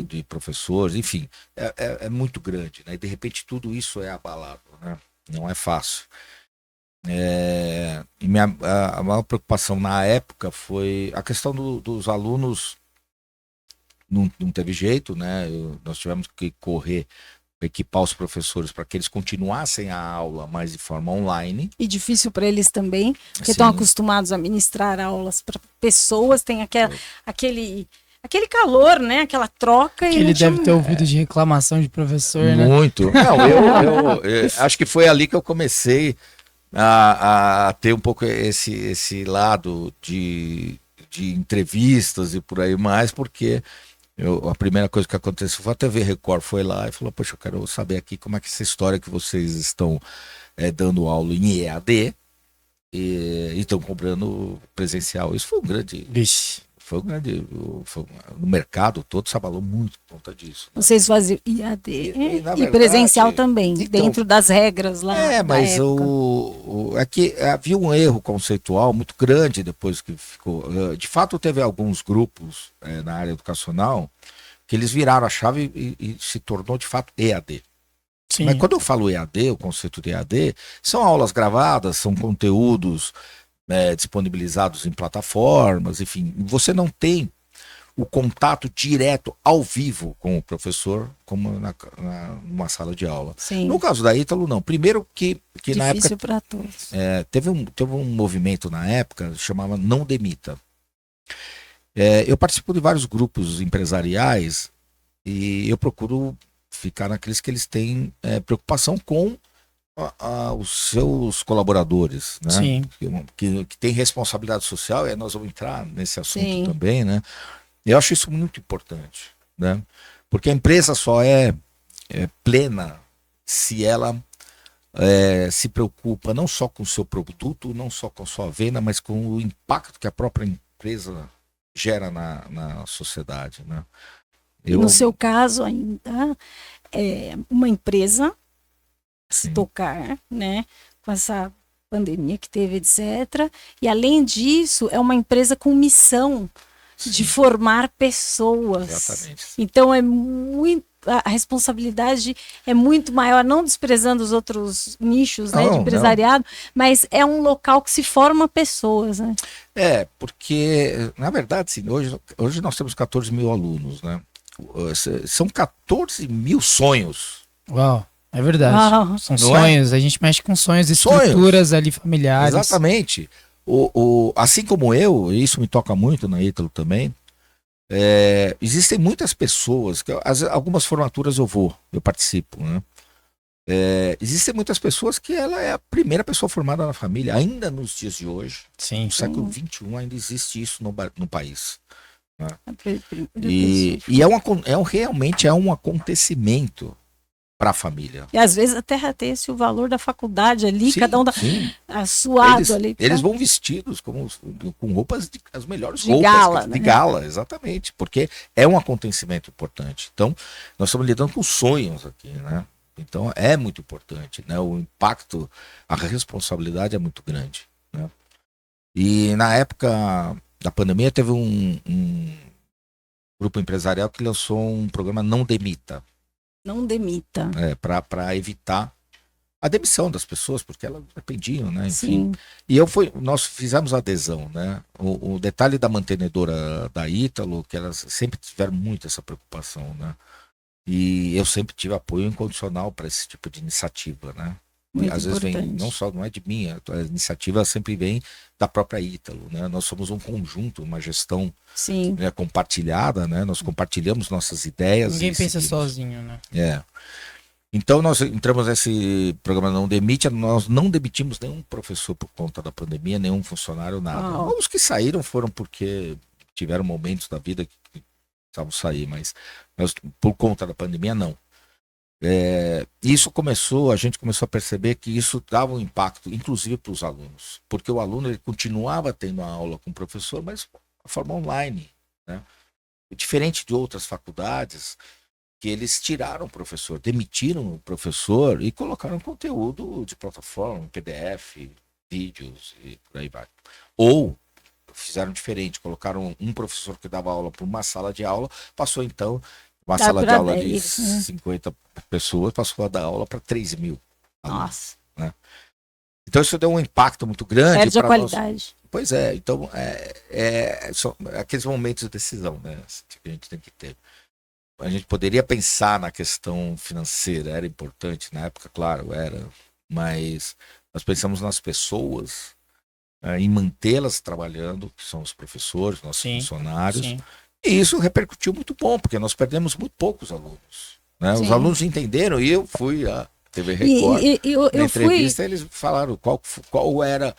de professores, enfim, é muito grande, né? E de repente tudo isso é abalado, né? Não é fácil. E a maior preocupação na época foi a questão dos alunos. Não teve jeito, né? Nós tivemos que equipar os professores para que eles continuassem a aula, mas de forma online. E difícil para eles também, porque estão acostumados a ministrar aulas para pessoas, tem aquele calor, né? Aquela troca. Que ele deve ter ouvido de reclamação de professor, né? Muito. Não, eu acho que foi ali que eu comecei a ter um pouco esse lado de entrevistas e por aí mais, porque a primeira coisa que aconteceu foi a TV Record foi lá e falou, poxa, eu quero saber aqui como é que essa história que vocês estão dando aula em EAD, e estão cobrando presencial. Isso foi um grande... Vixe. No mercado todo se abalou muito por conta disso. Né? Vocês faziam IAD E, na e verdade, presencial também, então, dentro das regras lá. Mas da época. é que havia um erro conceitual muito grande depois que ficou. De fato, teve alguns grupos na área educacional que eles viraram a chave e se tornou de fato EAD. Sim. Mas quando eu falo EAD, o conceito de EAD, são aulas gravadas, são conteúdos disponibilizados em plataformas, enfim, você não tem o contato direto ao vivo com o professor, como numa sala de aula. Sim. No caso da Ítalo, não. Primeiro que na época Difícil para todos. teve um movimento na época, chamava Não Demita. Eu participo de vários grupos empresariais e eu procuro ficar naqueles que eles têm preocupação com os seus colaboradores, né? Sim. Que tem responsabilidade social, e nós vamos entrar nesse assunto Sim. também, né? Eu acho isso muito importante, né? Porque a empresa só é plena se ela se preocupa não só com o seu produto, não só com a sua venda, mas com o impacto que a própria empresa gera na sociedade, né? No seu caso ainda, uma empresa se tocar, né, com essa pandemia que teve, etc. E além disso, é uma empresa com missão de formar pessoas. Exatamente. Então a responsabilidade é muito maior, não desprezando os outros nichos, né, de empresariado, mas é um local que se forma pessoas, né? Porque, na verdade, sim, hoje nós temos 14 mil alunos, né? São 14 mil sonhos. Uau. É verdade. Ah, são sonhos, a gente mexe com sonhos, estruturas ali familiares. Exatamente. Assim como eu, e isso me toca muito na Ítalo também, existem muitas pessoas, algumas formaturas eu participo, né? Existem muitas pessoas que ela é a primeira pessoa formada na família, ainda nos dias de hoje. Sim. No século XXI ainda existe isso no país. Né? Realmente é um acontecimento para a família. E às vezes até tem esse o valor da faculdade ali, Sim, cada um suado ali. Eles vão vestidos com roupas, as melhores de roupas. Gala, de gala, exatamente, porque é um acontecimento importante. Então, nós estamos lidando com sonhos aqui, né? Então, é muito importante, né? O impacto, a responsabilidade é muito grande, né? E na época da pandemia teve um grupo empresarial que lançou um programa Não Demita. Não demita. Para evitar a demissão das pessoas, porque elas dependiam, né? Enfim. Sim. E nós fizemos adesão, né? O detalhe da mantenedora da Ítalo, que elas sempre tiveram muito essa preocupação, né? E eu sempre tive apoio incondicional para esse tipo de iniciativa, né? Muito Às vezes importante. não é de mim, a iniciativa sempre vem da própria Ítalo, né? Nós somos um conjunto, uma gestão compartilhada, né? Nós compartilhamos nossas ideias. Ninguém pensa sozinho, né? Então nós entramos nesse programa Não Demite, nós não demitimos nenhum professor por conta da pandemia, nenhum funcionário, nada. Os que saíram foram porque tiveram momentos da vida que precisavam sair, mas por conta da pandemia, não. A gente começou a perceber que isso dava um impacto, inclusive para os alunos, porque o aluno ele continuava tendo a aula com o professor, mas de forma online, né? Diferente de outras faculdades, que eles tiraram o professor, demitiram o professor e colocaram conteúdo de plataforma, PDF, vídeos e por aí vai. Ou fizeram diferente, colocaram um professor que dava aula para uma sala de aula, passou então uma sala de aula de 50 pessoas, passou a dar aula para 3 mil alunos. Nossa. Né? Então isso deu um impacto muito grande. Perde a qualidade. Pois é, então são aqueles momentos de decisão, né, que a gente tem que ter. A gente poderia pensar na questão financeira, era importante na época, claro, era, mas nós pensamos nas pessoas, em mantê-las trabalhando, que são os professores, nossos funcionários. Sim. E isso repercutiu muito bom, porque nós perdemos muito poucos alunos. Né? Os alunos entenderam, e eu fui à TV Record. Na entrevista eles falaram qual era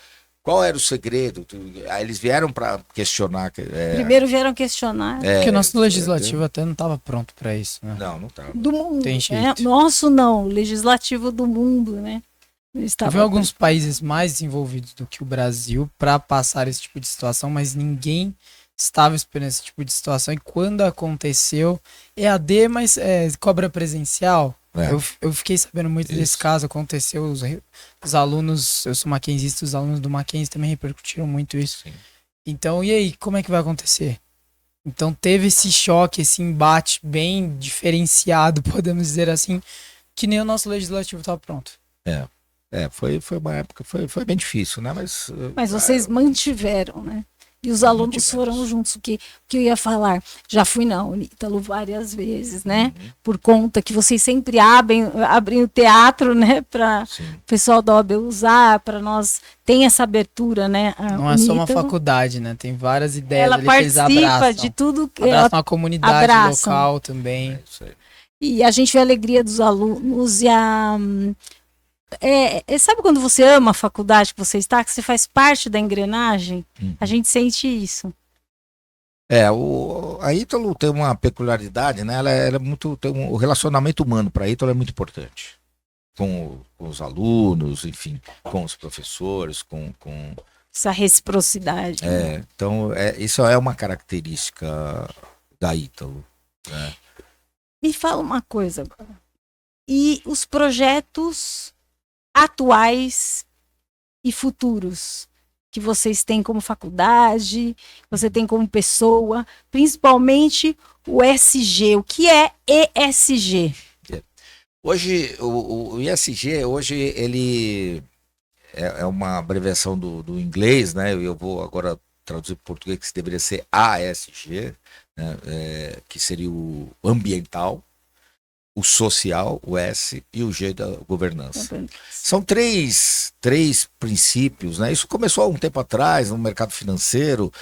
o segredo. Aí eles vieram para questionar. Primeiro vieram questionar. Porque o nosso legislativo até não estava pronto para isso. Né? Não estava. Do mundo. Tem jeito. Nosso não, legislativo do mundo, né? Houve alguns países mais desenvolvidos do que o Brasil para passar esse tipo de situação, mas ninguém estava esperando esse tipo de situação. E quando aconteceu, EAD, mas cobra presencial. Eu fiquei sabendo muito desse caso. Aconteceu, os alunos, eu sou mackenzista, os alunos do Mackenzie também repercutiram muito isso. Sim. Então, e aí, como é que vai acontecer? Então teve esse choque, esse embate bem diferenciado, podemos dizer assim, que nem o nosso legislativo estava pronto. Foi uma época, foi bem difícil, né? Mas vocês mantiveram, né? E os alunos foram juntos. O que eu ia falar? Já fui na Unítalo várias vezes, né? Por conta que vocês sempre abrem o teatro, né? Para o pessoal da OAB usar, para nós tem essa abertura, né? Não é só uma faculdade, né? Tem várias ideias ela ali que eles participa abraçam. de tudo. Abraçam a comunidade local também. Isso aí. E a gente vê a alegria dos alunos e sabe quando você ama a faculdade que você está, que você faz parte da engrenagem? A gente sente isso. A Ítalo tem uma peculiaridade, né? Ela é muito, o relacionamento humano para a Ítalo é muito importante. Com os alunos, enfim, com os professores, com... Essa reciprocidade. Né? Então, isso é uma característica da Ítalo, né? Me fala uma coisa agora. E os projetos atuais e futuros que vocês têm como faculdade, você tem como pessoa, principalmente o ESG. O que é ESG? Hoje, o ESG, hoje ele é uma abreviação do inglês, né? Eu vou agora traduzir para português, que deveria ser ASG, né? Que seria o ambiental, o social, o S, e o G da governança. São três princípios, né? Isso começou há um tempo atrás no mercado financeiro,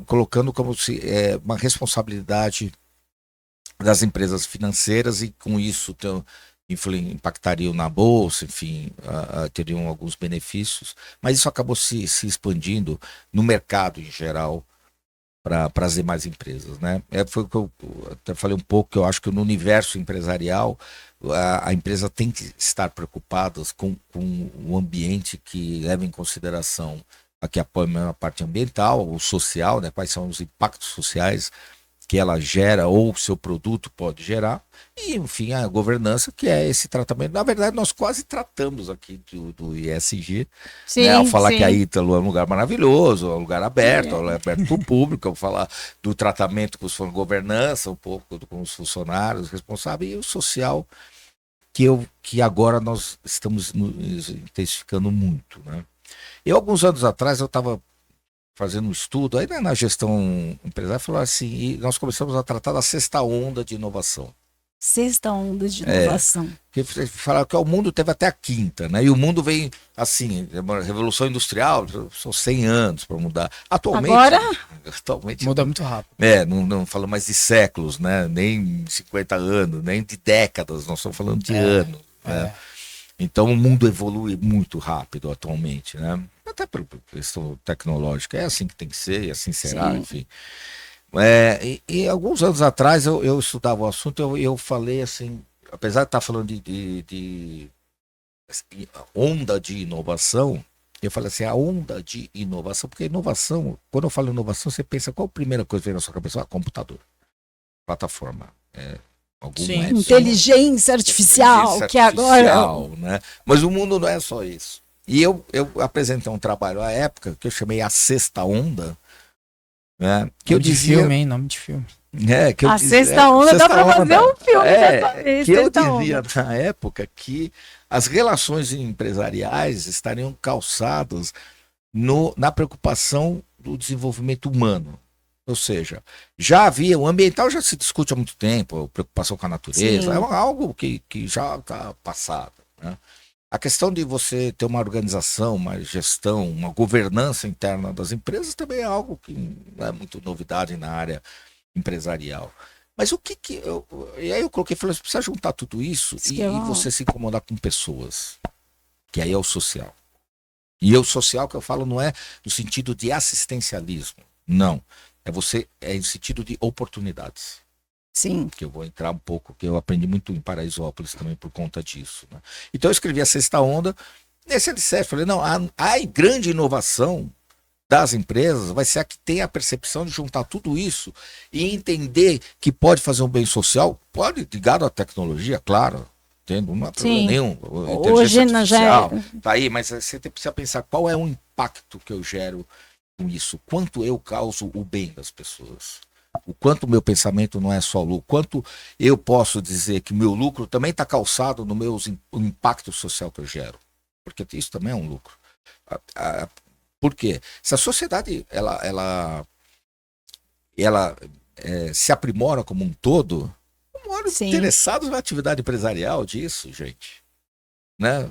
colocando como se uma responsabilidade das empresas financeiras, e com isso impactariam na bolsa, enfim, teriam alguns benefícios, mas isso acabou se expandindo no mercado em geral, para as demais empresas, né? Foi o que eu até falei um pouco, que eu acho que no universo empresarial a empresa tem que estar preocupada com o ambiente, que leva em consideração que apoia a parte ambiental, o social, né? Quais são os impactos sociais que ela gera ou o seu produto pode gerar, e enfim a governança, que é esse tratamento. Na verdade, nós quase tratamos aqui do ESG, sim, né? Ao falar sim. que a Ítalo é um lugar maravilhoso, é um lugar aberto, ela é aberto para o público, eu vou falar do tratamento com os governança, um pouco com os funcionários responsáveis, e o social, que agora nós estamos intensificando muito, né? Alguns anos atrás, eu estava fazendo um estudo, aí na gestão empresarial, falou assim, e nós começamos a tratar da sexta onda de inovação. Sexta onda de inovação. Que falaram que o mundo teve até a quinta, né? E o mundo vem assim, uma revolução industrial, são 100 anos para mudar. Atualmente muda muito rápido. Não falo mais de séculos, né? Nem 50 anos, nem de décadas, nós estamos falando de anos. Né? Então o mundo evolui muito rápido atualmente, né? Até pela questão tecnológica, é assim que tem que ser, e assim será, sim. Enfim. E alguns anos atrás eu estudava o assunto, eu falei assim, apesar de estar falando de onda de inovação, eu falei assim, a onda de inovação, porque inovação, quando eu falo inovação, você pensa, qual a primeira coisa que vem na sua cabeça? Computador, plataforma, inteligência artificial, que agora... Né? Mas o mundo não é só isso. E eu apresentei um trabalho à época que eu chamei A Sexta Onda, né? Que eu dizia... Filme, hein? Nome de filme. Sexta Onda dá para fazer um filme dessa vez. Que eu dizia na época que as relações empresariais estariam calçadas na preocupação do desenvolvimento humano. Ou seja, já havia, o ambiental já se discute há muito tempo, a preocupação com a natureza, sim. É algo que já está passado, né? A questão de você ter uma organização, uma gestão, uma governança interna das empresas também é algo que não é muito novidade na área empresarial. Mas e aí eu coloquei, falei, você precisa juntar tudo isso e você se incomodar com pessoas, que aí é o social. E o social que eu falo não é no sentido de assistencialismo, não. É no sentido de oportunidades. Sim. Que eu vou entrar um pouco, que eu aprendi muito em Paraisópolis também por conta disso, né? Então eu escrevi a Sexta Onda, nesse alicerce, falei, não, a grande inovação das empresas vai ser a que tem a percepção de juntar tudo isso e entender que pode fazer um bem social, pode ligado à tecnologia, claro, tendo não há problema nenhum. Hoje Artificial, tá aí, mas você precisa pensar qual é o impacto que eu gero com isso, quanto eu causo o bem das pessoas. O quanto o meu pensamento não é só lucro, quanto eu posso dizer que o meu lucro também está calçado no meu o impacto social que eu gero, porque isso também é um lucro. Por quê? Se a sociedade se aprimora como um todo, interessados na atividade empresarial disso, gente. Né?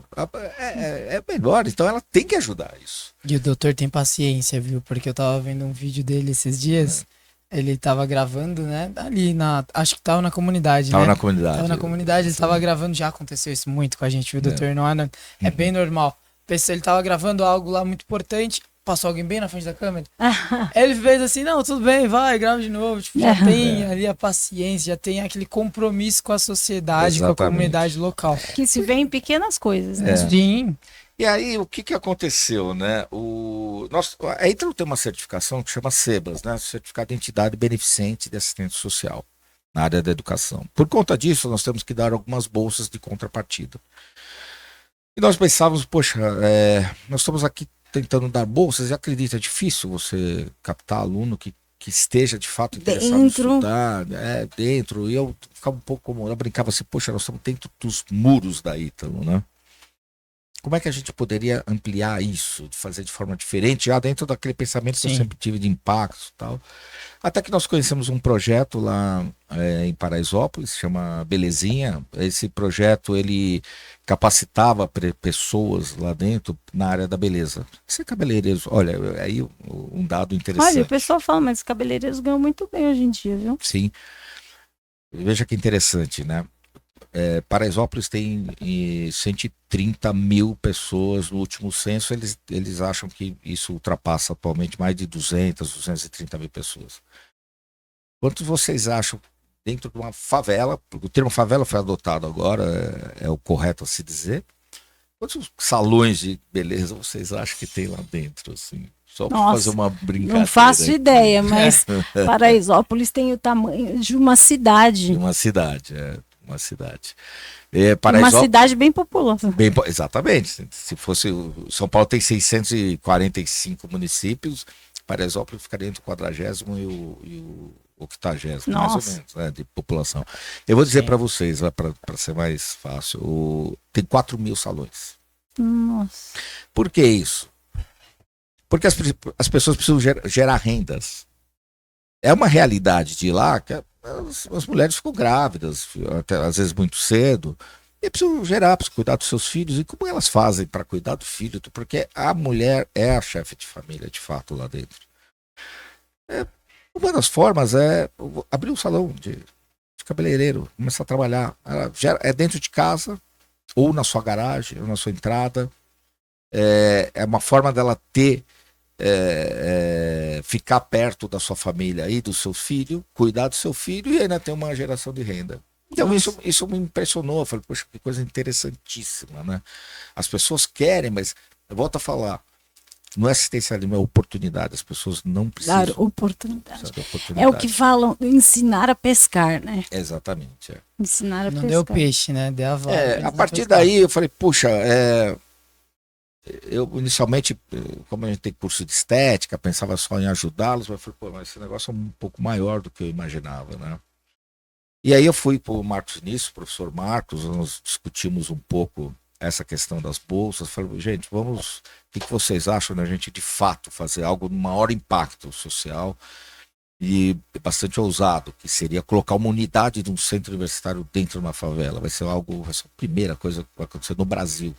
É melhor, então ela tem que ajudar isso. E o doutor tem paciência, viu? Porque eu tava vendo um vídeo dele esses dias. Ele tava gravando, né? Ali acho que tava na comunidade, Tava né? na comunidade. Tava na comunidade, ele tava gravando, já aconteceu isso muito com a gente, viu, doutor? Não é bem normal. Ele tava gravando algo lá muito importante, passou alguém bem na frente da câmera. Ele fez assim, não, tudo bem, vai, grava de novo. Tipo, já tem ali a paciência, já tem aquele compromisso com a sociedade, com a comunidade local. Que se vê em pequenas coisas, né? Sim. E aí, o que aconteceu, né? A Ítalo tem uma certificação que chama SEBAS, né? Certificado de Entidade Beneficente de Assistência Social, na área da educação. Por conta disso, nós temos que dar algumas bolsas de contrapartida. E nós pensávamos, poxa, nós estamos aqui tentando dar bolsas, e acredita, é difícil você captar aluno que esteja de fato interessado em estudar, dentro. E eu ficava um pouco como, eu brincava assim, poxa, nós estamos dentro dos muros da Ítalo, né? Como é que a gente poderia ampliar isso, de fazer de forma diferente, já dentro daquele pensamento que eu sempre tive de impacto e tal. Até que nós conhecemos um projeto lá em Paraisópolis, chama Belezinha. Esse projeto, ele capacitava pessoas lá dentro na área da beleza. Ser cabeleireiros, olha, aí um dado interessante. Olha, o pessoal fala, mas os cabeleireiros ganham muito bem hoje em dia, viu? Sim. Veja que interessante, né? Paraisópolis tem 130 mil pessoas no último censo, eles acham que isso ultrapassa atualmente mais de 230 mil pessoas. Quantos vocês acham dentro de uma favela, o termo favela foi adotado agora, é o correto a se dizer, quantos salões de beleza vocês acham que tem lá dentro, assim? Só para fazer uma brincadeira. Não faço aqui. ideia, mas Paraisópolis tem o tamanho de uma cidade. Uma cidade. Uma cidade bem populosa. Exatamente. Se fosse São Paulo tem 645 municípios, Paraisópolis ficaria entre o 40º e o 80º, mais ou menos, né, de população. Eu vou dizer para vocês, para ser mais fácil, tem 4 mil salões. Nossa. Por que isso? Porque as pessoas precisam gerar rendas. É uma realidade de ir lá que as mulheres ficam grávidas, até, às vezes muito cedo, e precisam precisam cuidar dos seus filhos. E como elas fazem para cuidar do filho? Porque a mulher é a chefe de família, de fato, lá dentro. Uma das formas é abrir um salão de cabeleireiro, começar a trabalhar. É dentro de casa, ou na sua garagem, ou na sua entrada. É uma forma dela ficar perto da sua família e do seu filho, cuidar do seu filho e ainda ter uma geração de renda. Então isso me impressionou. Eu falei, poxa, que coisa interessantíssima, né? As pessoas querem, mas eu volto a falar, no assistencialismo é oportunidade, as pessoas não precisam. Claro, oportunidade. É o que falam, ensinar a pescar, né? Exatamente. Ensinar a pescar. Não deu peixe, né? Deu a vaga. A partir daí eu falei, puxa, eu inicialmente, como a gente tem curso de estética, pensava só em ajudá-los, mas falei, mas esse negócio é um pouco maior do que eu imaginava, né? E aí eu fui para o Marcos Nisso, professor Marcos, nós discutimos um pouco essa questão das bolsas. Falei, gente, o que vocês acham da gente de fato fazer algo de maior impacto social e bastante ousado, que seria colocar uma unidade de um centro universitário dentro de uma favela? Vai ser a primeira coisa que vai acontecer no Brasil.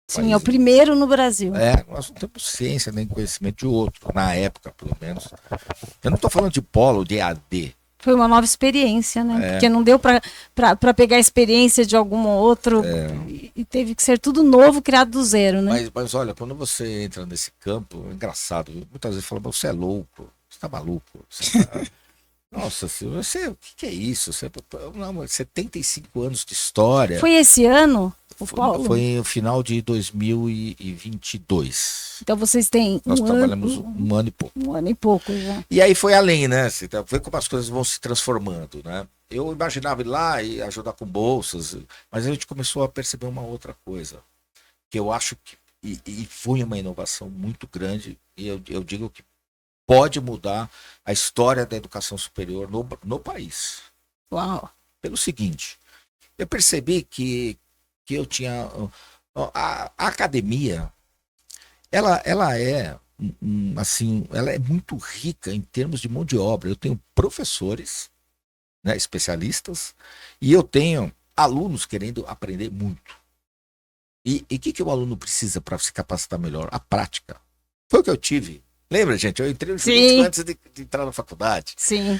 Sim, é o primeiro no Brasil. Nós não temos ciência nem conhecimento de outro, na época, pelo menos. Eu não estou falando de polo, de EAD. Foi uma nova experiência, né? Porque não deu para pegar a experiência de algum outro e teve que ser tudo novo, criado do zero, né? Mas olha, quando você entra nesse campo, é engraçado, muitas vezes falam, você é louco, você está maluco, Nossa, o que é isso? Não, 75 anos de história. Foi esse ano, o Paulo? Foi no final de 2022. Então vocês têm Nós um trabalhamos ano, um ano e pouco. um ano e pouco já. E aí foi além, né? Você vê como as coisas vão se transformando, né? Eu imaginava ir lá e ajudar com bolsas, mas a gente começou a perceber uma outra coisa, que eu acho que, e foi uma inovação muito grande, e eu digo que pode mudar a história da educação superior no país. Uau. Pelo seguinte, eu percebi que eu tinha... A academia, ela é, assim, ela é muito rica em termos de mão de obra. Eu tenho professores, né, especialistas, e eu tenho alunos querendo aprender muito. E o que o aluno precisa para se capacitar melhor? A prática. Foi o que eu tive. Lembra, gente? Eu entrei no jurídico antes de entrar na faculdade. Sim.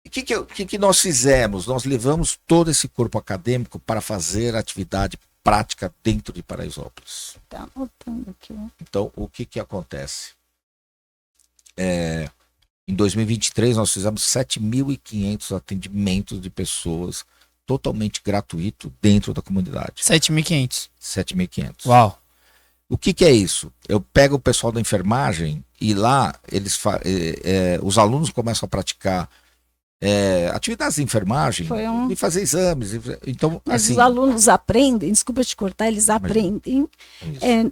O que nós fizemos? Nós levamos todo esse corpo acadêmico para fazer atividade prática dentro de Paraisópolis. Tá anotando aqui. Então, o que acontece? Em 2023, nós fizemos 7.500 atendimentos de pessoas totalmente gratuito dentro da comunidade. 7.500. 7.500. Uau. O que é isso? Eu pego o pessoal da enfermagem e lá os alunos começam a praticar atividades de enfermagem e fazer exames. Então, Mas assim, os alunos aprendem, desculpa te cortar, eles aprendem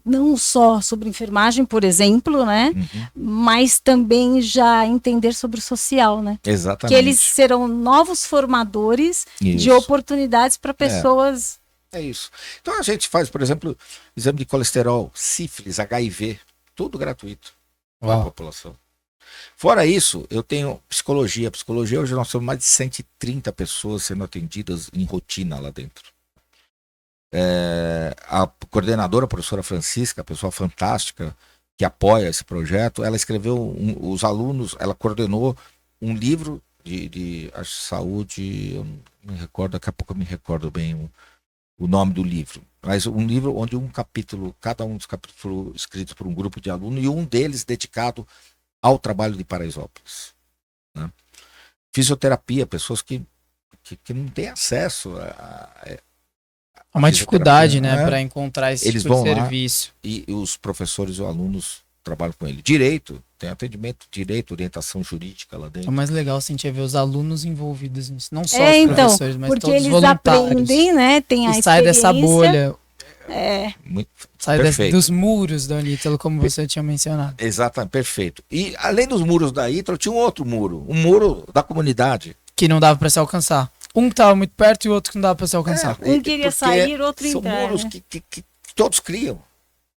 não só sobre enfermagem, por exemplo, né? Mas também já entender sobre o social, né? Exatamente. Que eles serão novos formadores de oportunidades para pessoas. É isso. Então a gente faz, por exemplo, exame de colesterol, sífilis, HIV, tudo gratuito para a população. Fora isso, eu tenho psicologia. Psicologia, hoje nós temos mais de 130 pessoas sendo atendidas em rotina lá dentro. A coordenadora, a professora Francisca, pessoa fantástica, que apoia esse projeto, ela escreveu, os alunos, ela coordenou um livro de saúde, eu não me recordo, daqui a pouco eu me recordo bem o nome do livro, mas um livro onde cada um dos capítulos foi escrito por um grupo de alunos e um deles dedicado ao trabalho de Paraisópolis, né? Fisioterapia, pessoas que não têm acesso a uma dificuldade, né, para encontrar esse eles tipo vão de lá serviço. E os professores e os alunos trabalham com ele. Direito, tem atendimento, direito, orientação jurídica lá dentro. É mais legal sentir ver os alunos envolvidos nisso, não só os Então, professores, mas porque todos os eles voluntários. aprendem, né? Tem a E sai dessa bolha, sai dos muros da Unítalo, como você tinha mencionado. Exatamente, perfeito. E além dos muros da Ítalo, tinha um outro muro, um muro da comunidade. Que não dava para se alcançar. Um que estava muito perto e o outro que não dava para se alcançar. Um queria sair, outro são entrar. Muros né? que todos criam.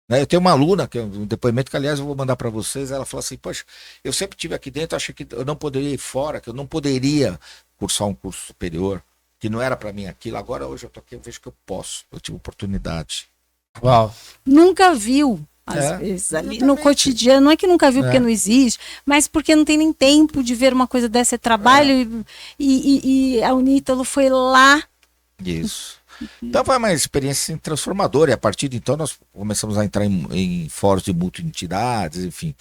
Eu tenho uma aluna, que é um depoimento que, aliás, eu vou mandar para vocês. Ela falou assim: poxa, eu sempre estive aqui dentro, achei que eu não poderia ir fora, que eu não poderia cursar um curso superior, que não era para mim aquilo. Agora, hoje eu tô aqui, eu vejo que eu posso, eu tive oportunidade. Uau. Nunca viu, às vezes, ali no cotidiano. Não é que nunca viu porque não existe, mas porque não tem nem tempo de ver uma coisa dessa, é trabalho. E a Unítalo foi lá. Isso. Então foi uma experiência transformadora, e a partir de então nós começamos a entrar em fóruns de multi-entidades, enfim,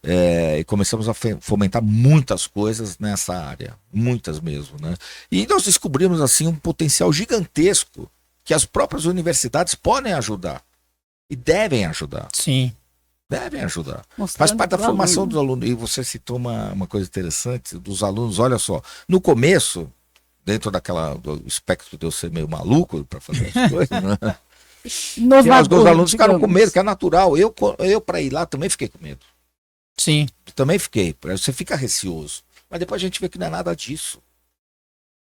e começamos a fomentar muitas coisas nessa área, muitas mesmo, né? E nós descobrimos assim um potencial gigantesco que as próprias universidades podem ajudar e devem ajudar. Sim. Devem ajudar. Mostrando Faz parte da pro formação aluno. dos alunos. E você citou uma coisa interessante dos alunos. Olha só, no começo, dentro do espectro de eu ser meio maluco para fazer as coisas, né? Os alunos ficaram com medo, que é natural. Eu para ir lá também fiquei com medo. Sim. Também fiquei. Você fica receoso. Mas depois a gente vê que não é nada disso.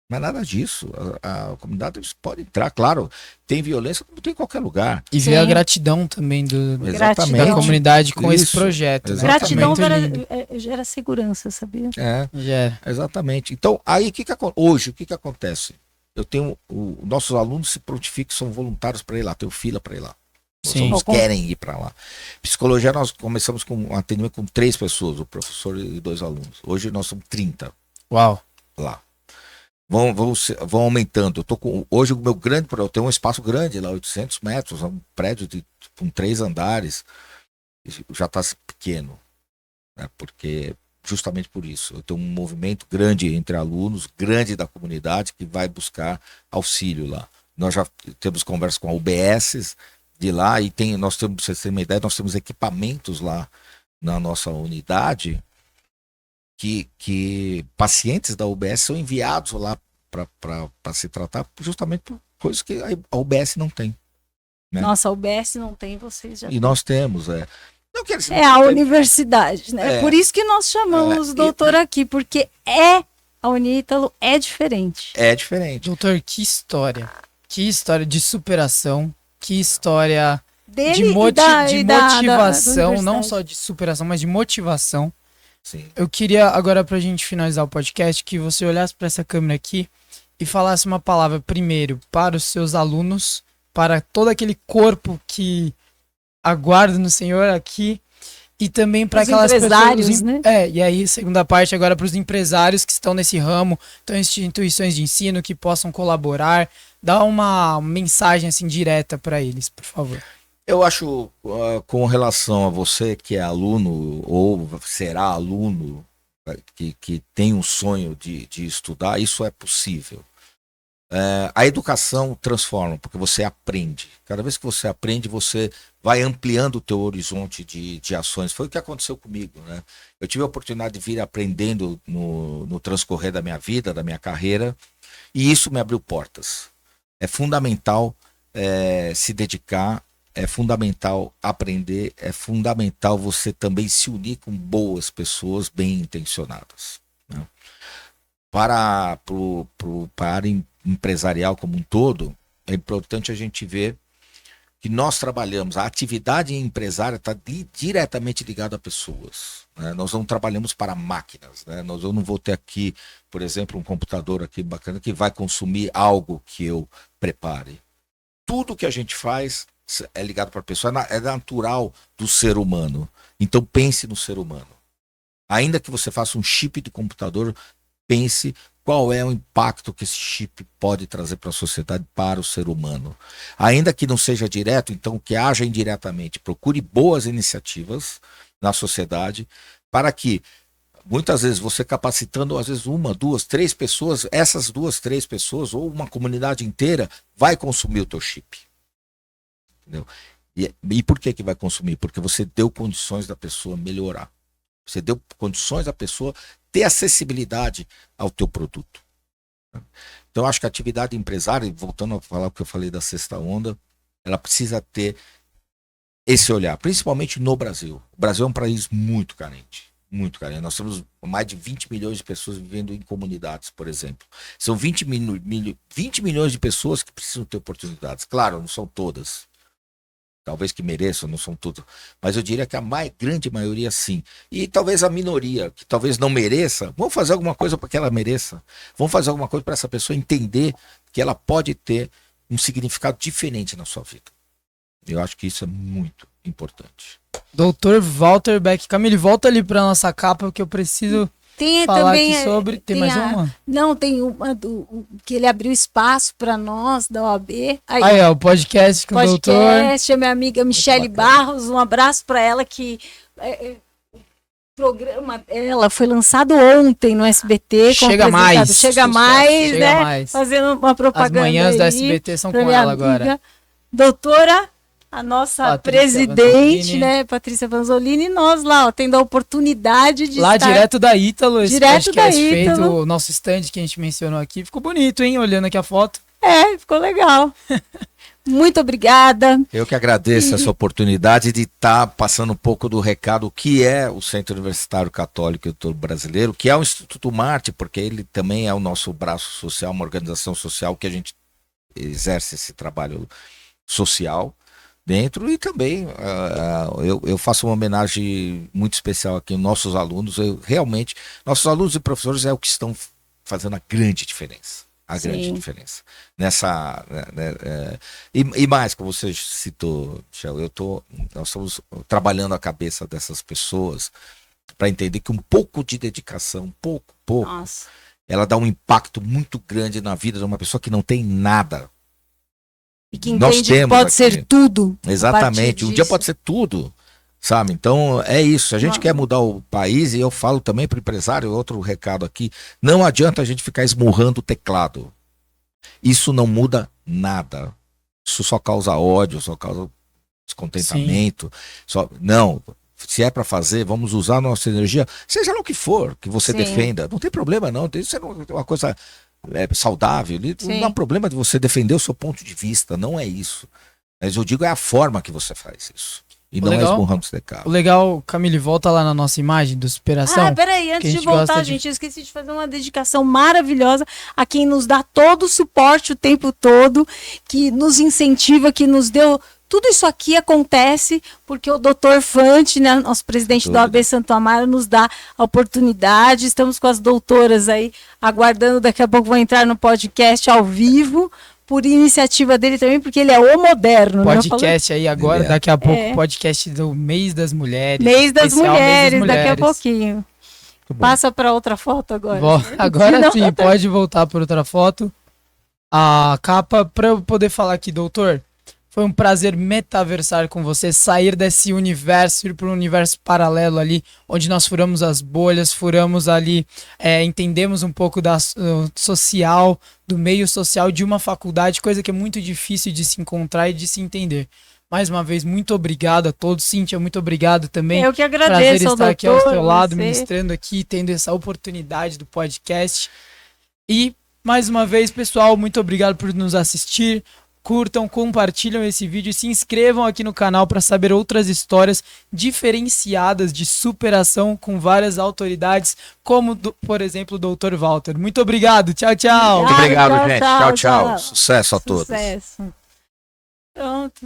Não é nada disso. A comunidade pode entrar, claro. Tem violência como tem em qualquer lugar. E ver a gratidão também Exatamente. da comunidade com esse Isso. projeto. Né? Gratidão Muito lindo. gera segurança, sabia? Gera. Exatamente. Então, aí hoje, o que acontece? Eu tenho. Nossos alunos se prontificam, são voluntários para ir lá, tenho fila para ir lá. Os Sim. alunos querem ir para lá. Psicologia, nós começamos com um atendimento com 3 pessoas, o professor e 2 alunos. Hoje nós somos 30 Uau. lá. Vão aumentando. Hoje o meu grande projeto, eu tenho um espaço grande lá, 800 metros, um prédio com 3 andares. Já está pequeno, né? Porque justamente por isso. Eu tenho um movimento grande entre alunos, grande da comunidade, que vai buscar auxílio lá. Nós já temos conversa com a UBS de lá e nós temos, pra vocês terem uma ideia, nós temos equipamentos lá na nossa unidade que pacientes da UBS são enviados lá para se tratar justamente por coisas que a UBS não tem. Né? Nossa, a UBS não tem, vocês já E nós temos, Não quero dizer, é a universidade, né? Por isso que nós chamamos o doutor aqui, porque a Unítalo é diferente. É diferente. Doutor, que história. Que história de superação. Que história Dele de e motivação. da Não só de superação, mas de motivação. Sim. Eu queria, agora pra gente finalizar o podcast, que você olhasse para essa câmera aqui e falasse uma palavra primeiro para os seus alunos, para todo aquele corpo que aguarda no Senhor aqui, e também para aquelas empresários, pessoas, né? E aí, segunda parte agora para os empresários que estão nesse ramo, então instituições de ensino que possam colaborar, dá uma mensagem assim direta para eles, por favor. Eu acho, com relação a você que é aluno ou será aluno, que tem um sonho de estudar, isso é possível. A educação transforma, porque você aprende. Cada vez que você aprende, você vai ampliando o teu horizonte de ações. Foi o que aconteceu comigo, né? Eu tive a oportunidade de vir aprendendo no transcorrer da minha vida, da minha carreira, e isso me abriu portas. É fundamental se dedicar, é fundamental aprender, é fundamental você também se unir com boas pessoas bem intencionadas. Né? Para a área empresarial como um todo, é importante a gente ver que nós trabalhamos, a atividade empresária está diretamente ligada a pessoas. Né? Nós não trabalhamos para máquinas. Né? Eu não vou ter aqui, por exemplo, um computador aqui bacana que vai consumir algo que eu prepare. Tudo que a gente faz é ligado para a pessoa, é natural do ser humano. Então pense no ser humano. Ainda que você faça um chip de computador, pense qual é o impacto que esse chip pode trazer para a sociedade, para o ser humano. Ainda que não seja direto, então que haja indiretamente. Procure boas iniciativas na sociedade para que, muitas vezes, você capacitando, às vezes, 1, 2, 3 pessoas, essas 2, 3 pessoas, ou uma comunidade inteira, vai consumir o teu chip. Entendeu? E por que vai consumir? Porque você deu condições da pessoa melhorar. Você deu condições da pessoa ter acessibilidade ao teu produto. Então, acho que a atividade empresária, voltando a falar o que eu falei da sexta onda, ela precisa ter esse olhar, principalmente no Brasil. O Brasil é um país muito carente. Muito carente. Nós temos mais de 20 milhões de pessoas vivendo em comunidades, por exemplo. São 20 milhões de pessoas que precisam ter oportunidades. Claro, não são todas. Talvez que mereçam, não são todas. Mas eu diria que a grande maioria sim. E talvez a minoria, que talvez não mereça, vamos fazer alguma coisa para que ela mereça. Vamos fazer alguma coisa para essa pessoa entender que ela pode ter um significado diferente na sua vida. Eu acho que isso é muito importante. Doutor Walter Beck. Camille, volta ali para nossa capa que eu preciso falar também aqui sobre. Tem mais uma? Não, tem uma que ele abriu espaço para nós, da OAB. Aí, ó, o podcast com o doutor. Podcast, a minha amiga Michele Barros, um abraço para ela que... o programa dela foi lançado ontem no SBT. Chega mais. Chega mais. Fazendo uma propaganda. As manhãs da aí, SBT são com ela agora. Doutora, a nossa Patrícia presidente, Vanzolini. né, Patrícia Vanzolini, e nós lá, ó, tendo a oportunidade de lá estar... direto da Ítalo, esse Direto podcast da feito, Ítalo. o nosso stand que a gente mencionou aqui, ficou bonito, hein, olhando aqui a foto. Ficou legal. Muito obrigada. Eu que agradeço essa oportunidade de estar passando um pouco do recado o que é o Centro Universitário Católico Brasileiro, que é o Instituto Marte, porque ele também é o nosso braço social, uma organização social que a gente exerce esse trabalho social dentro, e também eu faço uma homenagem muito especial aqui aos nossos alunos. Realmente, nossos alunos e professores é o que estão fazendo a grande diferença. Grande diferença. Nessa. E mais, como você citou, Michel, nós estamos trabalhando a cabeça dessas pessoas para entender que um pouco de dedicação, pouco, Nossa. ela dá um impacto muito grande na vida de uma pessoa que não tem nada. E que entende que pode ser tudo. Exatamente. Um dia pode ser tudo. Sabe? Então é isso. Se a gente quer mudar o país, e eu falo também para o empresário, outro recado aqui, não adianta a gente ficar esmurrando o teclado. Isso não muda nada. Isso só causa ódio, só causa descontentamento. Não, se é para fazer, vamos usar a nossa energia, seja lá o que for que você defenda. Não tem problema não, isso é uma coisa saudável. Não há problema de você defender o seu ponto de vista, não é isso. Mas eu digo é a forma que você faz isso. E não é esmurrando o teclado. O legal, Camille, volta lá na nossa imagem do Superação. Ah, peraí, antes de voltar, gente, eu esqueci de fazer uma dedicação maravilhosa a quem nos dá todo o suporte o tempo todo, que nos incentiva, que nos deu... Tudo isso aqui acontece porque o Dr. Fante, né, nosso presidente da OAB Santo Amaro, nos dá a oportunidade. Estamos com as doutoras aí, aguardando, daqui a pouco vão entrar no podcast ao vivo, por iniciativa dele também, porque ele é o moderno. Podcast aí agora, daqui a pouco, podcast do Mês das Mulheres. Mês das Mulheres, daqui a pouquinho. Passa para outra foto agora. Agora sim, pode voltar para outra foto. A capa, para eu poder falar aqui, doutor, foi um prazer metaversar com você, sair desse universo, ir para um universo paralelo ali, onde nós furamos as bolhas, furamos ali, entendemos um pouco da social, do meio social de uma faculdade, coisa que é muito difícil de se encontrar e de se entender. Mais uma vez, muito obrigado a todos. Cíntia, muito obrigado também. Eu que agradeço, prazer estar doutor, aqui ao seu lado, você ministrando aqui, tendo essa oportunidade do podcast. E, mais uma vez, pessoal, muito obrigado por nos assistir. Curtam, compartilham esse vídeo e se inscrevam aqui no canal para saber outras histórias diferenciadas de superação com várias autoridades, como, por exemplo, o Dr. Walter. Muito obrigado. Tchau, tchau. Muito obrigado, gente. Tchau, tchau. Sucesso a todos. Sucesso. Pronto.